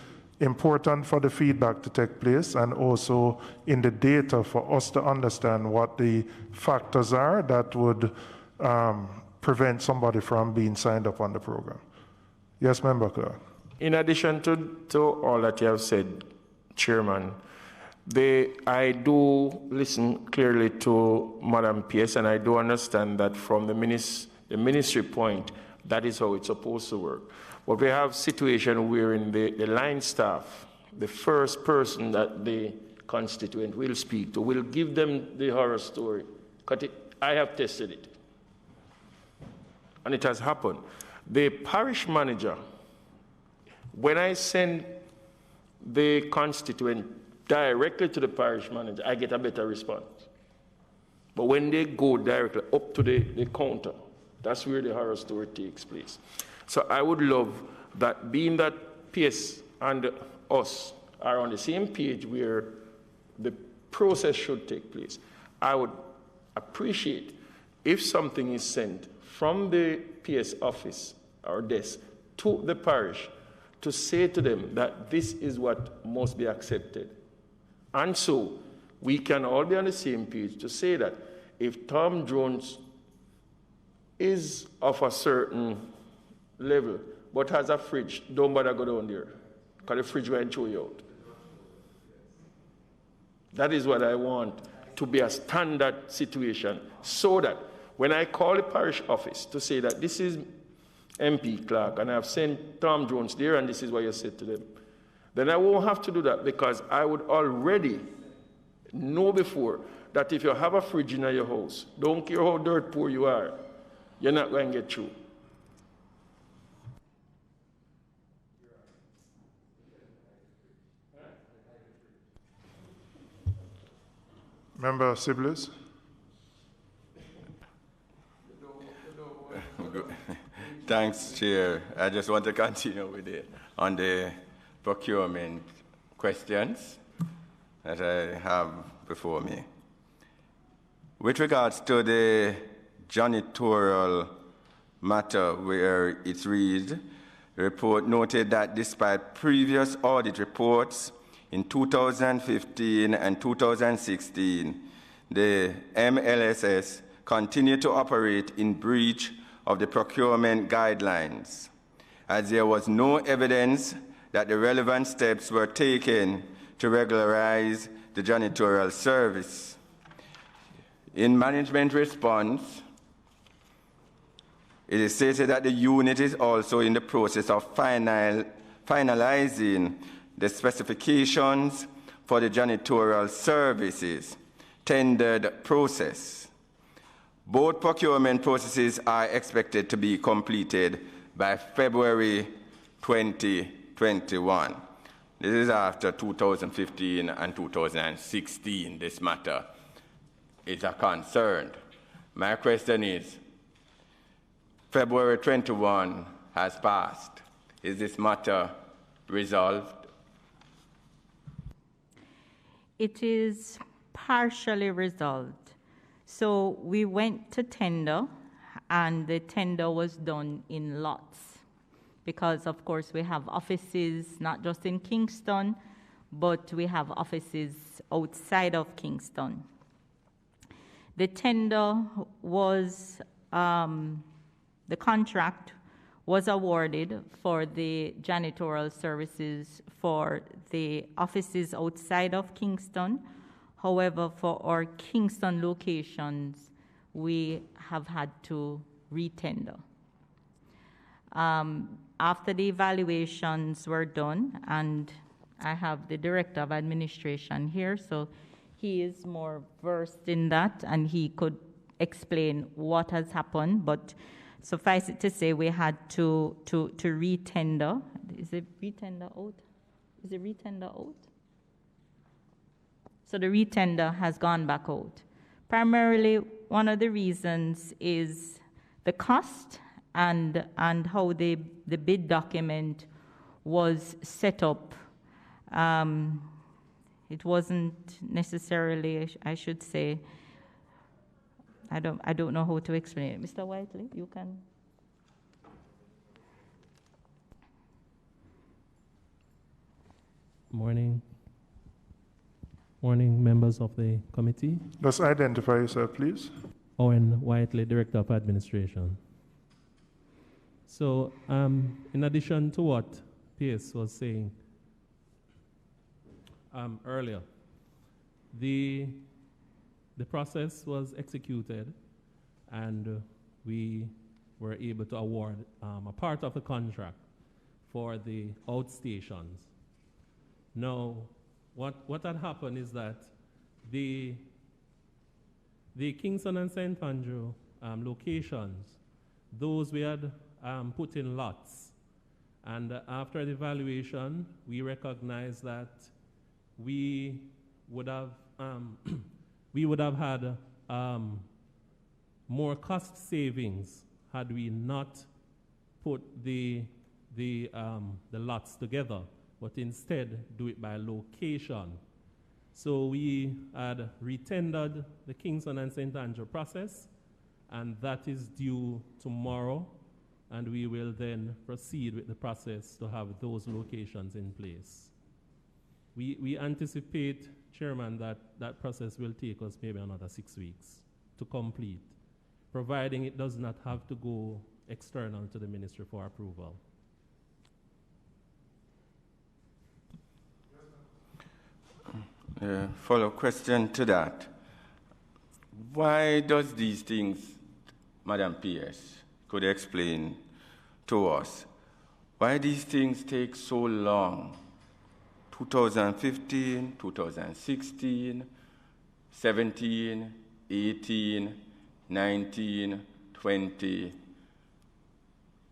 S1: important for the feedback to take place, and also in the data for us to understand what the factors are that would prevent somebody from being signed up on the program. Yes, Member Clark.
S9: In addition to all that you have said, Chairman, I do listen clearly to Madam PS, and I do understand that from the ministry point, that is how it's supposed to work. But we have situation wherein the line staff, the first person that the constituent will speak to, will give them the horror story. I have tested it, and it has happened. The parish manager, when I send the constituent directly to the parish manager, I get a better response. But when they go directly up to the counter, that's where the horror story takes place. So I would love that, being that PS and us are on the same page where the process should take place, I would appreciate if something is sent from the PS office or desk to the parish to say to them that this is what must be accepted. And so we can all be on the same page to say that if Tom Jones is of a certain level but has a fridge, don't bother go down there, because the fridge will throw you out. That is what I want to be a standard situation, so that when I call the parish office to say that this is MP Clark and I've sent Tom Jones there and this is what you said to them, then I won't have to do that, because I would already know before that if you have a fridge in your house, don't care how dirt poor you are, you're not going to get through.
S1: Member Sibley?
S7: Thanks, Chair. I just want to continue with on the procurement questions that I have before me. With regards to the janitorial matter, where it reads, the report noted that despite previous audit reports in 2015 and 2016, the MLSS continued to operate in breach of the procurement guidelines, as there was no evidence that the relevant steps were taken to regularize the janitorial service. In management response, it is stated that the unit is also in the process of finalizing the specifications for the janitorial services tendered process. Both procurement processes are expected to be completed by February 2021. This is after 2015 and 2016. This matter is a concern. My question is, February 21 has passed. Is this matter resolved?
S4: It is partially resolved. So we went to tender, and the tender was done in lots. Because, of course, we have offices not just in Kingston, but we have offices outside of Kingston. The tender was, the contract was awarded for the janitorial services for the offices outside of Kingston. However, for our Kingston locations, we have had to retender. After the evaluations were done, and I have the Director of Administration here, so he is more versed in that, and he could explain what has happened, but suffice it to say, we had to retender. Is it retender out? Is it retender out? So the retender has gone back out. Primarily, one of the reasons is the cost and how the bid document was set up. It wasn't necessarily, I should say, I don't know how to explain it. Mr. Whiteley, you can.
S10: Morning. Morning, members of the committee.
S1: Just identify yourself, please.
S10: Owen Whiteley, Director of Administration. So, in addition to what Pierce was saying earlier, the process was executed, and we were able to award a part of the contract for the outstations. Now, what had happened is that the Kingston and St. Andrew locations, those we had put in lots. And after the evaluation, we recognized that we would have had more cost savings had we not put the lots together, but instead do it by location. So we had retendered the Kingston and St. Andrew process, and that is due tomorrow, and we will then proceed with the process to have those locations in place. We anticipate, Chairman, that process will take us maybe another 6 weeks to complete, providing it does not have to go external to the Ministry for approval.
S7: Follow-up question to that. Why does these things, Madam PS, could you explain to us, why these things take so long? 2015, 2016, 17, 18, 19, 20,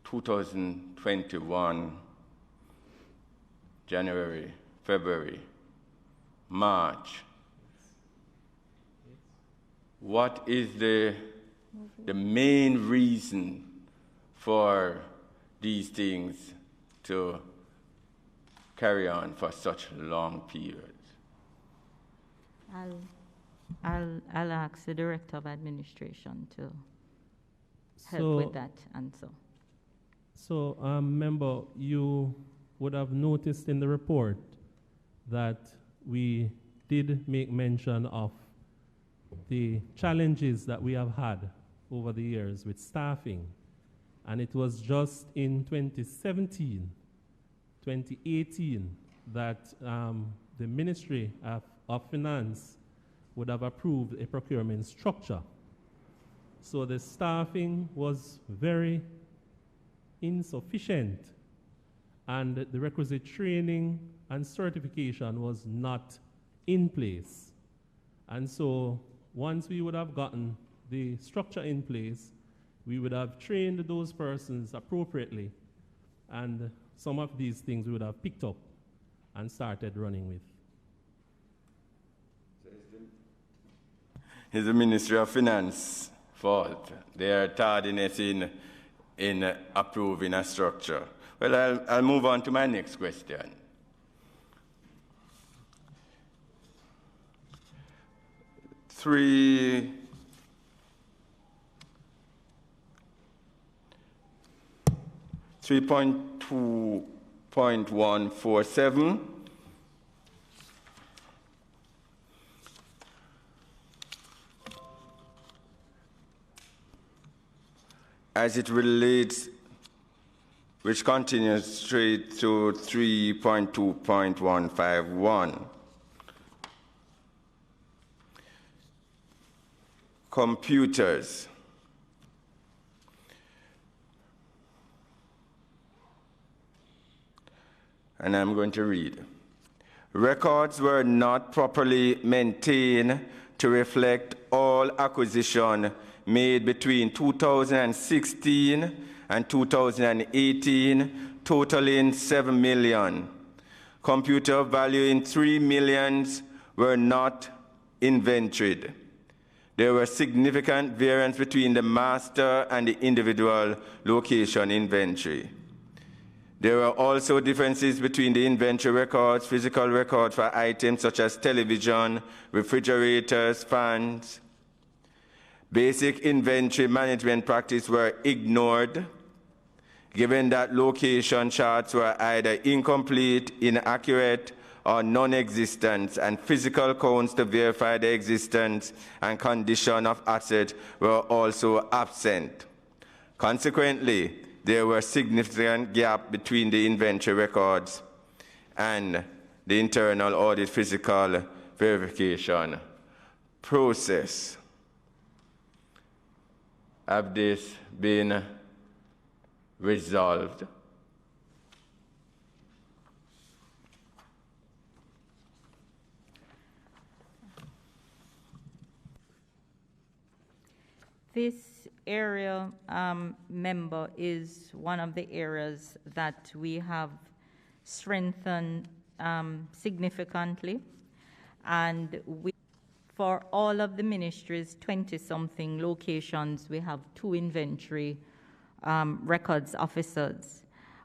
S7: 2021, January, February, March. What is the main reason for these things to carry on for such long periods?
S4: I'll ask the Director of Administration to help with that answer.
S10: So, member, you would have noticed in the report that we did make mention of the challenges that we have had over the years with staffing. And it was just in 2017, 2018 that the Ministry of Finance would have approved a procurement structure. So the staffing was very insufficient, and the requisite training and certification was not in place. And so once we would have gotten the structure in place, we would have trained those persons appropriately, and some of these things we would have picked up and started running with.
S7: It's the Ministry of Finance fault. Their tardiness in approving a structure. Well, I'll move on to my next question. Three 3.2.147. As it relates, which continues straight to 3.2.151. Computers. And I'm going to read. Records were not properly maintained to reflect all acquisition made between 2016 and 2018, totaling 7 million. Computer value in 3 millions were not inventoried. There were significant variance between the master and the individual location inventory. There were also differences between the inventory records, physical records for items such as television, refrigerators, fans. Basic inventory management practices were ignored, given that location charts were either incomplete, inaccurate, or non-existent, and physical counts to verify the existence and condition of assets were also absent. Consequently, there were significant gaps between the inventory records and the internal audit physical verification process. Have this been resolved?
S4: This area, member, is one of the areas that we have strengthened significantly, and for all of the ministries, 20-something locations, we have 2 inventory records officers.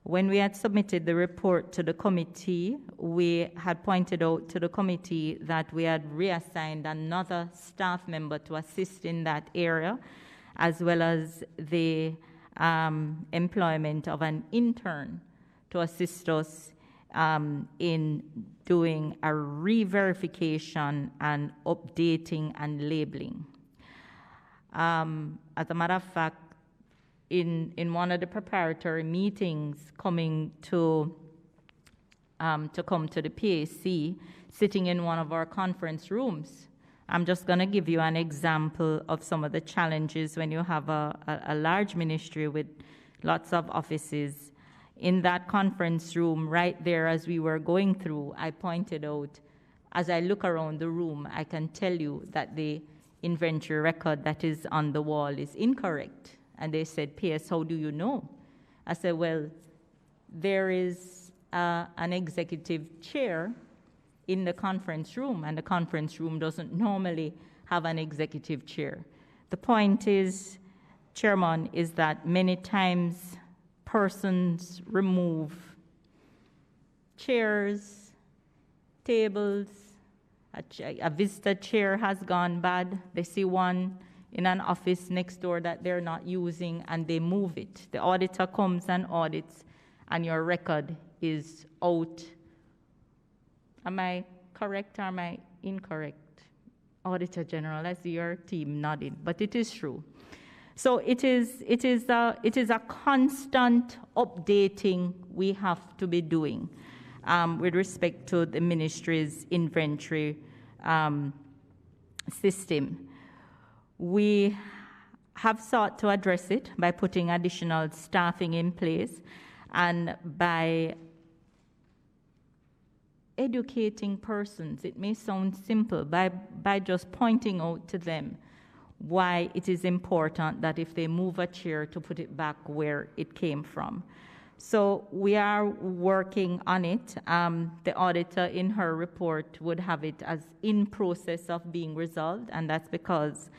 S4: When we had submitted the report to the committee, we had pointed out to the committee that we had reassigned another staff member to assist in that area, as well as the employment of an intern to assist us in doing a re-verification and updating and labeling. As a matter of fact, in one of the preparatory meetings coming to come to the PAC, sitting in one of our conference rooms, I'm just going to give you an example of some of the challenges when you have a large ministry with lots of offices. In that conference room, right there as we were going through, I pointed out, as I look around the room, I can tell you that the inventory record that is on the wall is incorrect. And they said, PS, how do you know? I said, well, there is an executive chair in the conference room, and the conference room doesn't normally have an executive chair. The point is, Chairman, is that many times persons remove chairs, tables, a visitor chair has gone bad, they see one in an office next door that they're not using, and they move it. The auditor comes and audits, and your record is out. Am I correct or am I incorrect? Auditor General, I see your team nodding, but it is true. So it is a constant updating we have to be doing with respect to the ministry's inventory system. We have sought to address it by putting additional staffing in place and by educating persons. It may sound simple by just pointing out to them why it is important that if they move a chair to put it back where it came from. So we are working on it. The auditor in her report would have it as in process of being resolved, and that's because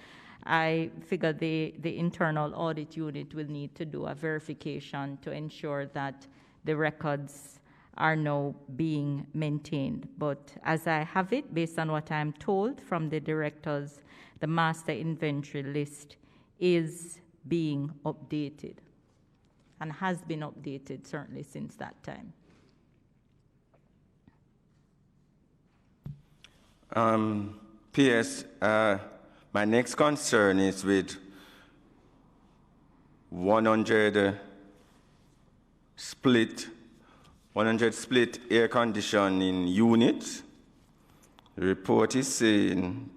S4: I figure the internal audit unit will need to do a verification to ensure that the records are now being maintained. But as I have it, based on what I'm told from the directors, the master inventory list is being updated and has been updated certainly since that time.
S7: P.S. My next concern is with 100 split air conditioning units. The report is saying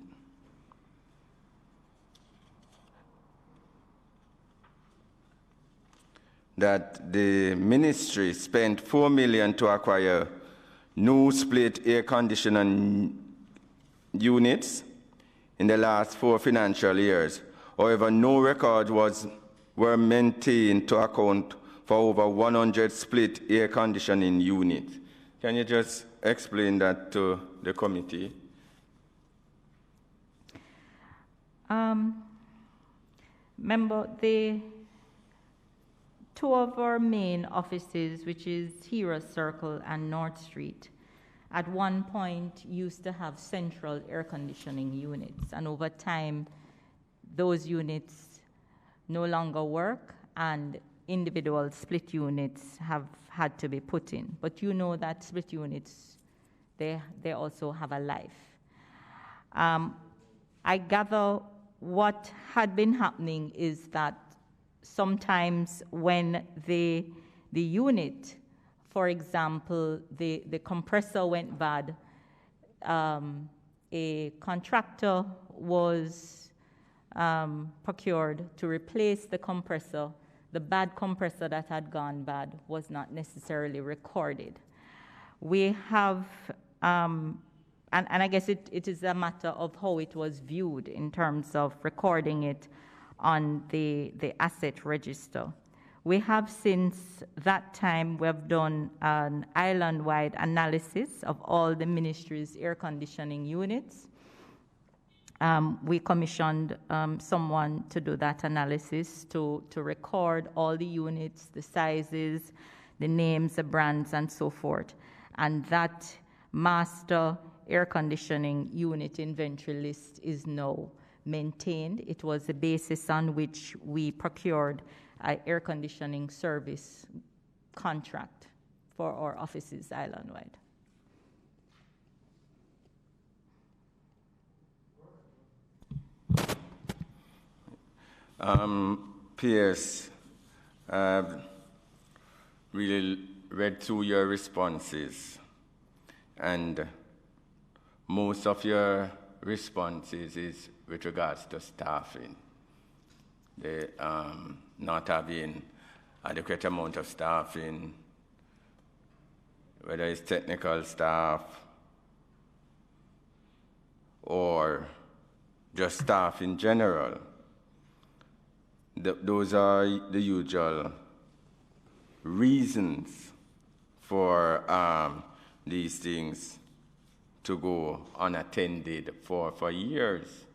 S7: that the ministry spent $4 million to acquire new split air conditioning units in the last 4 financial years. However, no record were maintained to account for over 100 split air conditioning units. Can you just explain that to the committee?
S4: Member, the 2 of our main offices, which is Hero Circle and North Street, at one point used to have central air conditioning units, and over time those units no longer work and individual split units have had to be put in. But you know that split units, they also have a life. I gather what had been happening is that sometimes when the unit, for example, the compressor went bad, a contractor was procured to replace the compressor. The bad compressor that had gone bad was not necessarily recorded. We have, and I guess it is a matter of how it was viewed in terms of recording it on the asset register. We have since that time, we have done an island-wide analysis of all the ministry's air conditioning units. We commissioned someone to do that analysis to record all the units, the sizes, the names, the brands, and so forth. And that master air conditioning unit inventory list is now maintained. It was the basis on which we procured an air conditioning service contract for our offices island-wide.
S7: P.S. I've really read through your responses, and most of your responses is with regards to staffing. The not having adequate amount of staffing, whether it's technical staff or just staff in general. Those are the usual reasons for these things to go unattended for years.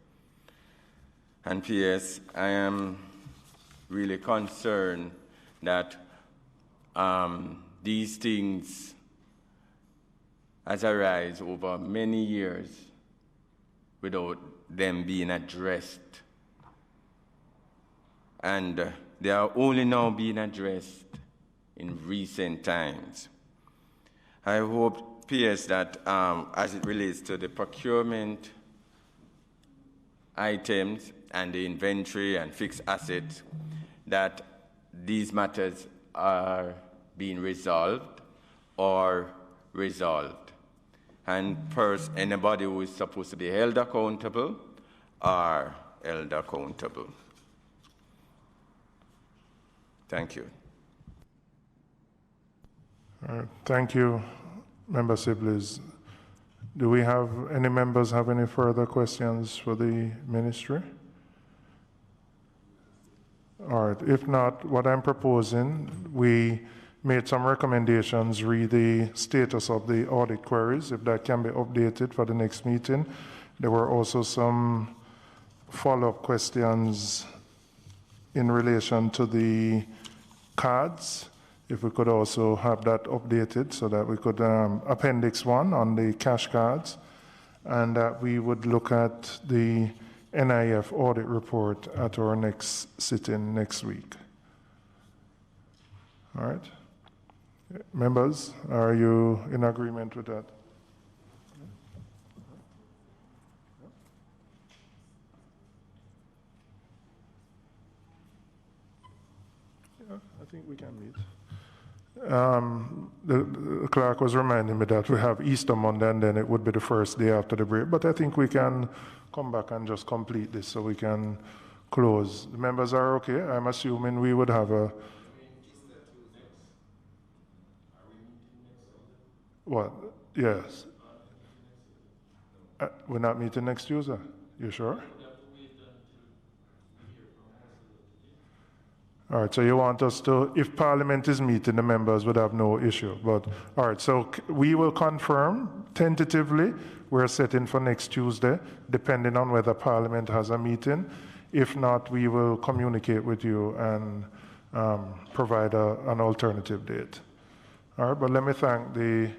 S7: And P.S., I am really concerned that these things has arisen over many years without them being addressed. And they are only now being addressed in recent times. I hope, P.S., that as it relates to the procurement items and the inventory and fixed assets, that these matters are being resolved or resolved. And anybody who is supposed to be held accountable are held accountable. Thank you.
S1: Thank you, Member Sibley's. Do we have any members have any further questions for the ministry? All right, if not, what I'm proposing, we made some recommendations, read the status of the audit queries, if that can be updated for the next meeting. There were also some follow-up questions in relation to the cards. If we could also have that updated so that we could, Appendix 1 on the cash cards, and that we would look at the NIF audit report at our next sitting next week. All right. Members, are you in agreement with that? Yeah, I think we can meet. The clerk was reminding me that we have Easter Monday and then it would be the first day after the break, but I think we can come back and just complete this so we can close. The members are okay? I'm assuming we would have a... What? Yes. We're not meeting next Tuesday? You sure? All right, so you want us to, if Parliament is meeting, the members would have no issue. But, all right, so we will confirm tentatively we're setting for next Tuesday, depending on whether Parliament has a meeting. If not, we will communicate with you and provide an alternative date. All right, but let me thank the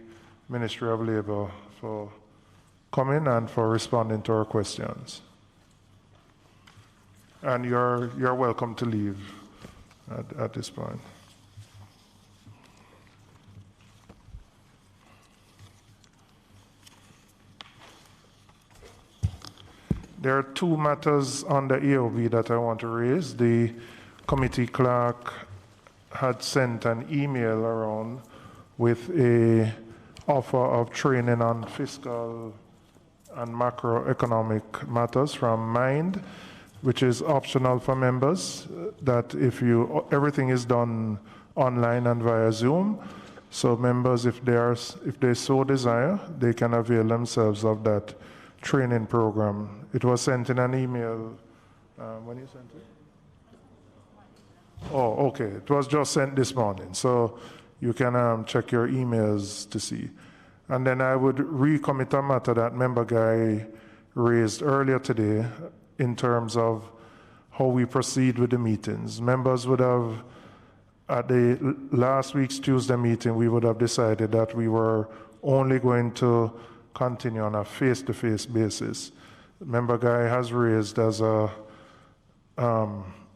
S1: Ministry of Labour for coming and for responding to our questions. And you're welcome to leave at this point. There are two matters on the AOB that I want to raise. The committee clerk had sent an email around with a offer of training on fiscal and macroeconomic matters from MIND, which is optional for members, that everything is done online and via Zoom. So members, if they so desire, they can avail themselves of that training program. It was sent in an email, when you sent it? Oh, okay, it was just sent this morning. So you can check your emails to see. And then I would recommit a matter that Member Guy raised earlier today in terms of how we proceed with the meetings. Members would have, at the last week's Tuesday meeting, we would have decided that we were only going to continue on a face-to-face basis. Member Guy has raised as an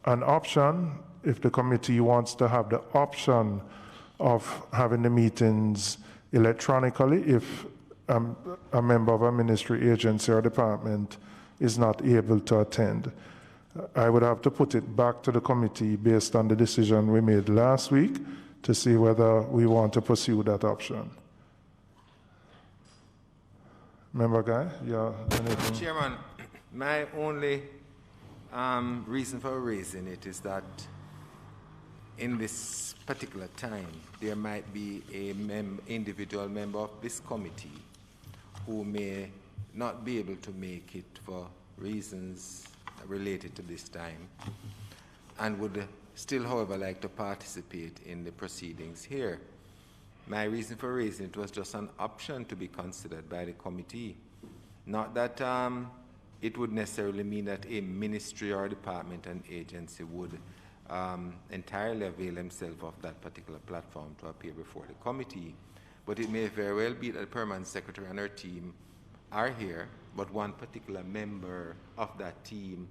S1: option, if the committee wants to have the option of having the meetings electronically, if a member of a ministry, agency, or department is not able to attend. I would have to put it back to the committee based on the decision we made last week to see whether we want to pursue that option. Member Guy, anything?
S2: Chairman, my only reason for raising it is that in this particular time, there might be an individual member of this committee who may not be able to make it for reasons related to this time and would still, however, like to participate in the proceedings here. My reason for raising it was just an option to be considered by the committee. Not that it would necessarily mean that a ministry or department and agency would entirely avail themselves of that particular platform to appear before the committee, but it may very well be that the permanent secretary and her team are here, but one particular member of that team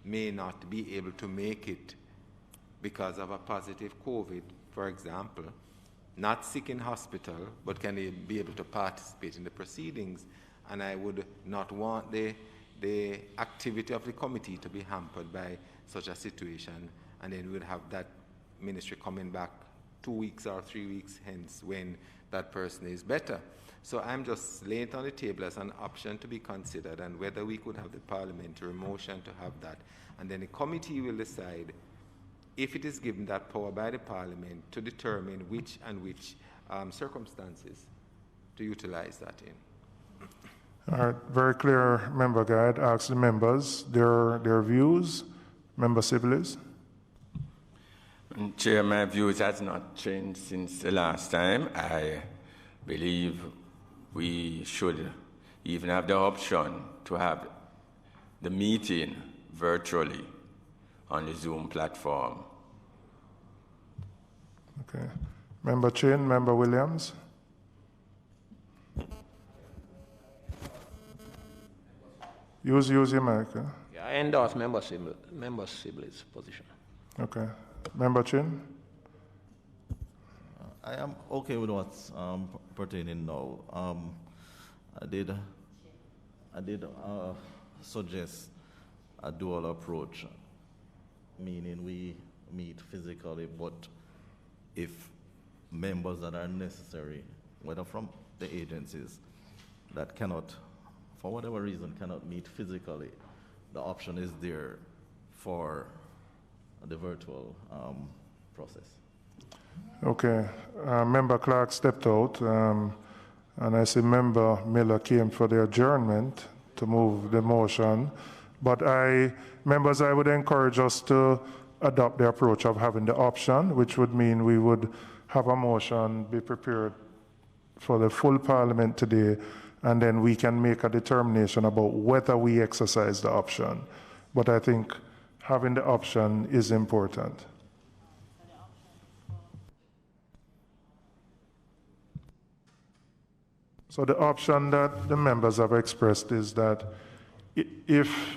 S2: may not be able to make it because of a positive COVID, for example, not sick in hospital, but can they be able to participate in the proceedings? And I would not want the activity of the committee to be hampered by such a situation, and then we would have that ministry coming back 2 weeks or 3 weeks hence when that person is better. So I'm just laying it on the table as an option to be considered, and whether we could have the parliamentary motion to have that. And then the committee will decide if it is given that power by the parliament to determine which circumstances to utilize that in.
S1: All right, very clear, Member Guide. Ask the members their views. Member Sibley's.
S7: Chair, my views has not changed since the last time. I believe we should even have the option to have the meeting virtually on the Zoom platform.
S1: Okay. Member Chin, Member Williams. Use your mic.
S9: Yeah, I endorse Member Sibley's position.
S1: Okay. Member Chin?
S3: I am okay with what's pertaining now. I did suggest a dual approach, meaning we meet physically, but if members that are necessary, whether from the agencies that cannot, for whatever reason, cannot meet physically, the option is there for the virtual process.
S1: Okay. Member Clark stepped out, and I see Member Miller came for the adjournment to move the motion. But members, I would encourage us to adopt the approach of having the option, which would mean we would have a motion be prepared for the full Parliament today, and then we can make a determination about whether we exercise the option. But I think having the option is important. So the option that the members have expressed is that if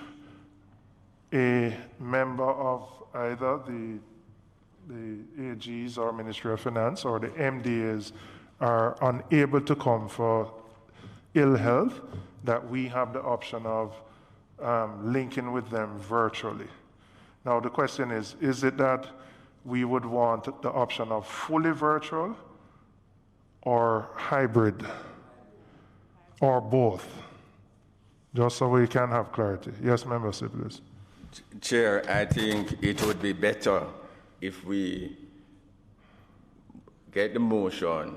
S1: a member of either the AGs or Ministry of Finance or the MDAs are unable to come for ill health, that we have the option of linking with them virtually. Now the question is it that we would want the option of fully virtual or hybrid or both? Just so we can have clarity. Yes, Member Sibley's.
S7: Chair, I think it would be better if we get the motion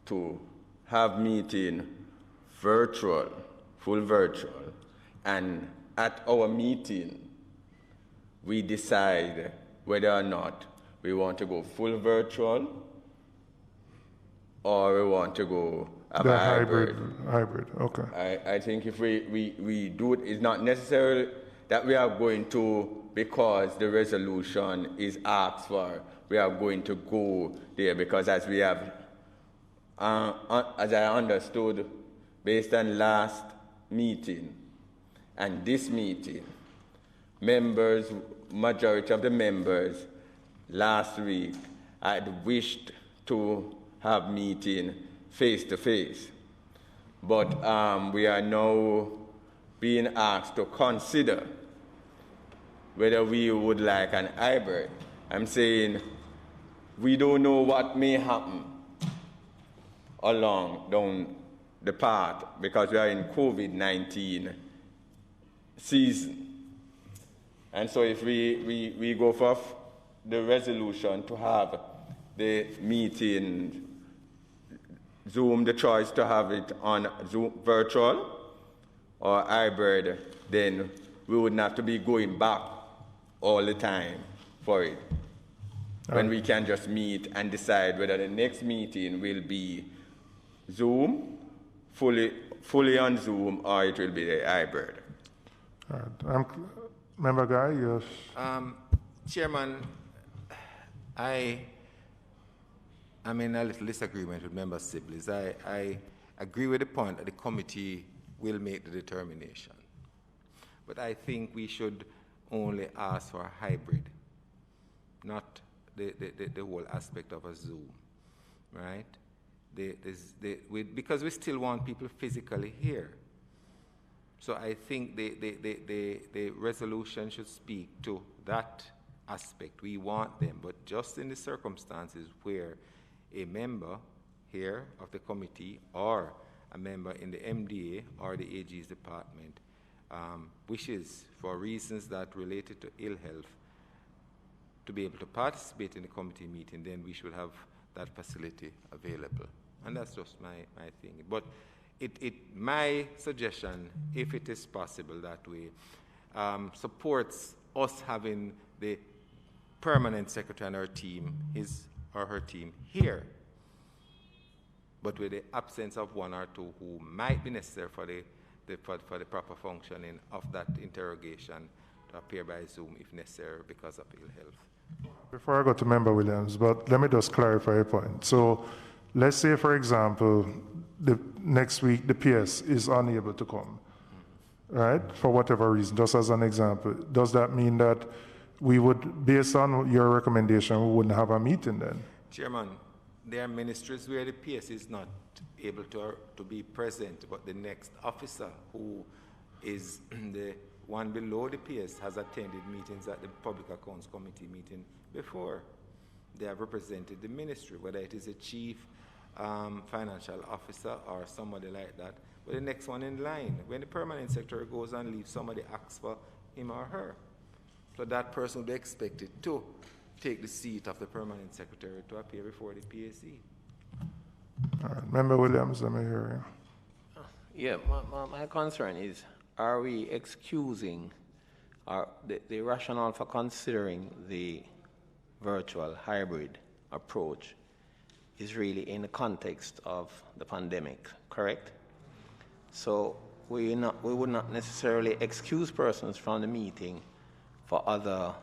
S7: to have meeting virtual, full virtual, and at our meeting, we decide whether or not we want to go full virtual or we want to go have a hybrid.
S1: Hybrid, okay.
S7: I think if we do it, it's not necessarily that we are going to, because the resolution is asked for, we are going to go there, because as we have, as I understood, based on last meeting and this meeting, members, majority of the members last week had wished to have meeting face-to-face. But we are now being asked to consider whether we would like an hybrid. I'm saying we don't know what may happen down the path, because we are in COVID-19 season. And so if we go for the resolution to have the meeting Zoom, the choice to have it on Zoom virtual or hybrid, then we wouldn't have to be going back all the time for it. When we can just meet and decide whether the next meeting will be Zoom, fully on Zoom, or it will be a hybrid.
S1: All right. Member Guy, yes.
S2: Chairman, I'm in a little disagreement with Member Sibley's. I agree with the point that the committee will make the determination. But I think we should only ask for a hybrid, not the whole aspect of a Zoom, right? Because we still want people physically here. So I think the resolution should speak to that aspect. We want them, but just in the circumstances where a member here of the committee or a member in the MDA or the AG's department wishes, for reasons that related to ill health, to be able to participate in the committee meeting, then we should have that facility available. And that's just my thing. But my suggestion, if it is possible that way, supports us having the permanent secretary and her team, his or her team, here, but with the absence of one or two who might be necessary for the proper functioning of that interrogation to appear by Zoom if necessary because of ill health.
S1: Before I go to Member Williams, but let me just clarify a point. So let's say, for example, next week the PS is unable to come, right, for whatever reason, just as an example. Does that mean that we would, based on your recommendation, we wouldn't have a meeting then?
S2: Chairman, there are ministries where the PS is not able to be present, but the next officer, who is the one below the PS, has attended meetings at the Public Accounts Committee meeting before. They have represented the ministry, whether it is a chief financial officer or somebody like that. But the next one in line, when the permanent secretary goes on leave, somebody asks for him or her. So that person will be expected to take the seat of the permanent secretary to appear before the PAC.
S1: All right. Member Williams, let me hear you.
S11: Yeah, my concern is, are we excusing the rationale for considering the virtual hybrid approach is really in the context of the pandemic, correct? So we would not necessarily excuse persons from the meeting for other,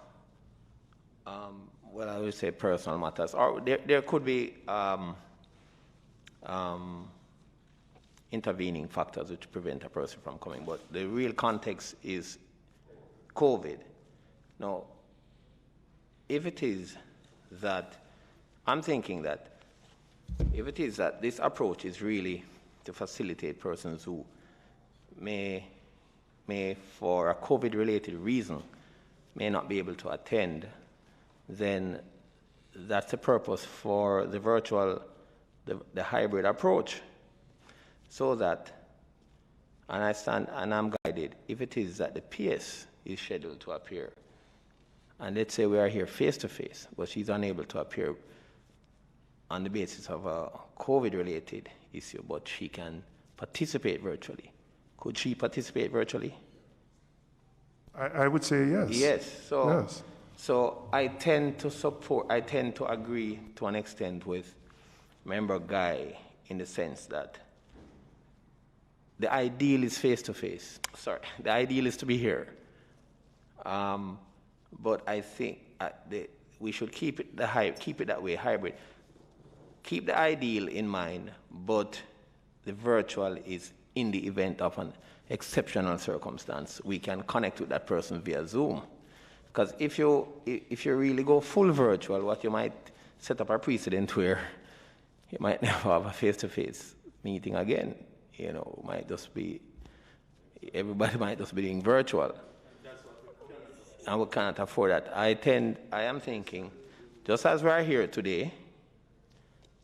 S11: well, I would say personal matters, or there could be intervening factors which prevent a person from coming, but the real context is COVID. Now, if it is that, I'm thinking that if it is that this approach is really to facilitate persons who may for a COVID-related reason, may not be able to attend, then that's the purpose for the virtual, the hybrid approach. So that, and I stand and I'm guided, if it is that the PS is scheduled to appear, and let's say we are here face to face, but she's unable to appear on the basis of a COVID-related issue, but she can participate virtually. Could she participate virtually?
S1: I would say yes.
S11: Yes. So I tend to agree to an extent with Member Guy in the sense that the ideal is face-to-face. Sorry, the ideal is to be here. But I think we should keep it that way, hybrid. Keep the ideal in mind, but the virtual is in the event of an exceptional circumstance. We can connect with that person via Zoom. Because if you really go full virtual, what you might set up a precedent where you might never have a face-to-face meeting again. You know, everybody might just be doing virtual. And we can't afford that. I am thinking, just as we are here today,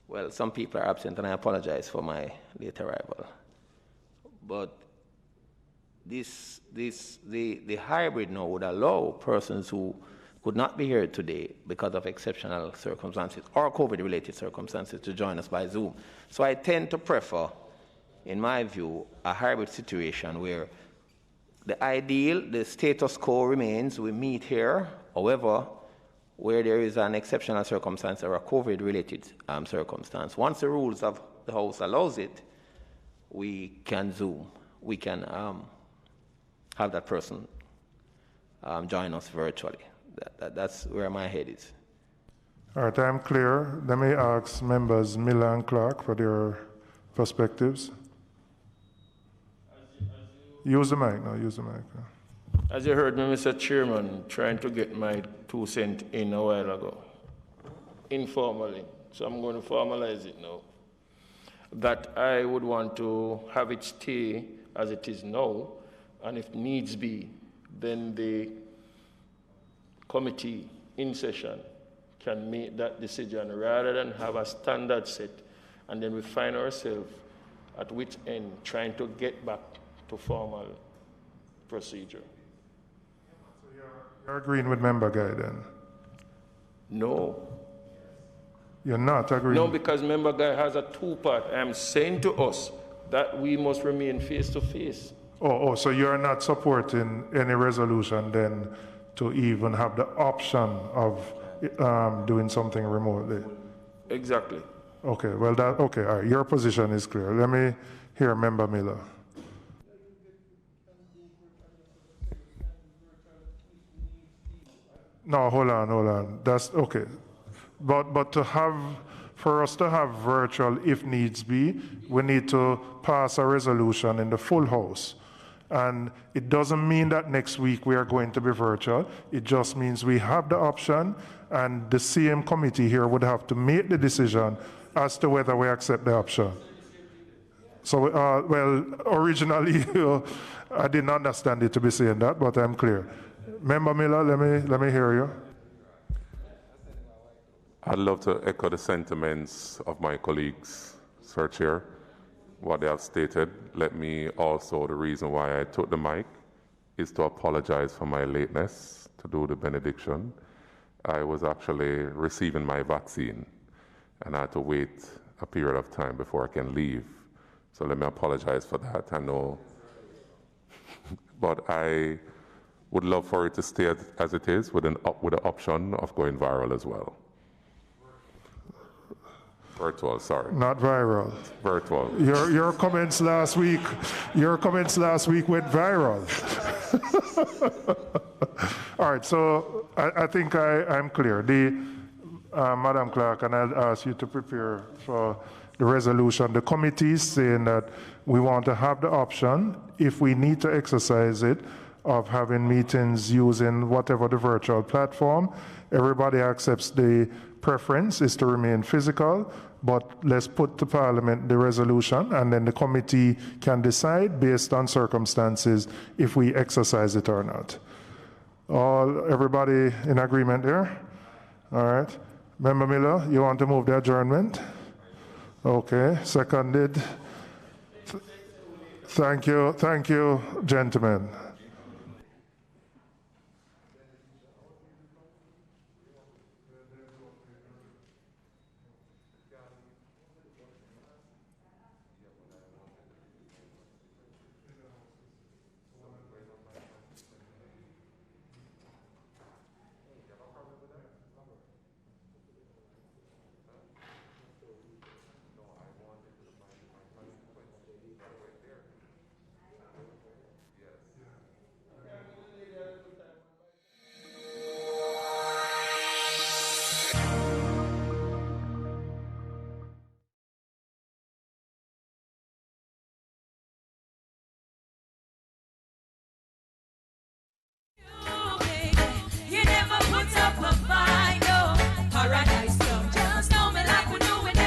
S11: well, some people are absent, and I apologize for my late arrival. But the hybrid now would allow persons who could not be here today because of exceptional circumstances or COVID-related circumstances to join us by Zoom. So I tend to prefer, in my view, a hybrid situation where the ideal, the status quo remains, we meet here. However, where there is an exceptional circumstance or a COVID-related circumstance, once the rules of the House allows it, we can Zoom. We can have that person join us virtually. That's where my head is.
S1: All right, I'm clear. Let me ask members Miller and Clark for their perspectives. Use the mic now, use the mic.
S9: As you heard me, Mr. Chairman, trying to get my 2 cents in a while ago, informally, so I'm going to formalize it now, that I would want to have it stay as it is now, and if needs be, then the committee in session can make that decision rather than have a standard set, and then we find ourselves at which end trying to get back to formal procedure.
S1: So you're agreeing with Member Guy then?
S9: No.
S1: You're not agreeing?
S9: No, because Member Guy has a 2-part. I'm saying to us, that we must remain face to face.
S1: So you're not supporting any resolution then to even have the option of doing something remotely?
S9: Exactly.
S1: Okay, well, all right, your position is clear. Let me hear Member Miller. No, hold on. That's okay. But for us to have virtual, if needs be, we need to pass a resolution in the full House. And it doesn't mean that next week we are going to be virtual. It just means we have the option, and the same committee here would have to make the decision as to whether we accept the option. So, well, originally, I didn't understand it to be saying that, but I'm clear. Member Miller, let me hear you.
S12: I'd love to echo the sentiments of my colleagues, Sir Chair, what they have stated. Let me also, the reason why I took the mic is to apologize for my lateness to do the benediction. I was actually receiving my vaccine, and I had to wait a period of time before I can leave. So let me apologize for that. I know, but I would love for it to stay as it is with the option of going viral as well. Virtual, sorry.
S1: Not viral.
S12: Virtual.
S1: Your comments last week went viral. All right, so I think I'm clear. Madam Clerk, and I'll ask you to prepare for the resolution. The committee is saying that we want to have the option, if we need to exercise it, of having meetings using whatever the virtual platform. Everybody accepts the preference is to remain physical, but let's put to Parliament the resolution, and then the committee can decide based on circumstances if we exercise it or not. Everybody in agreement there? All right. Member Miller, you want to move the adjournment? Okay, seconded. Thank you, gentlemen.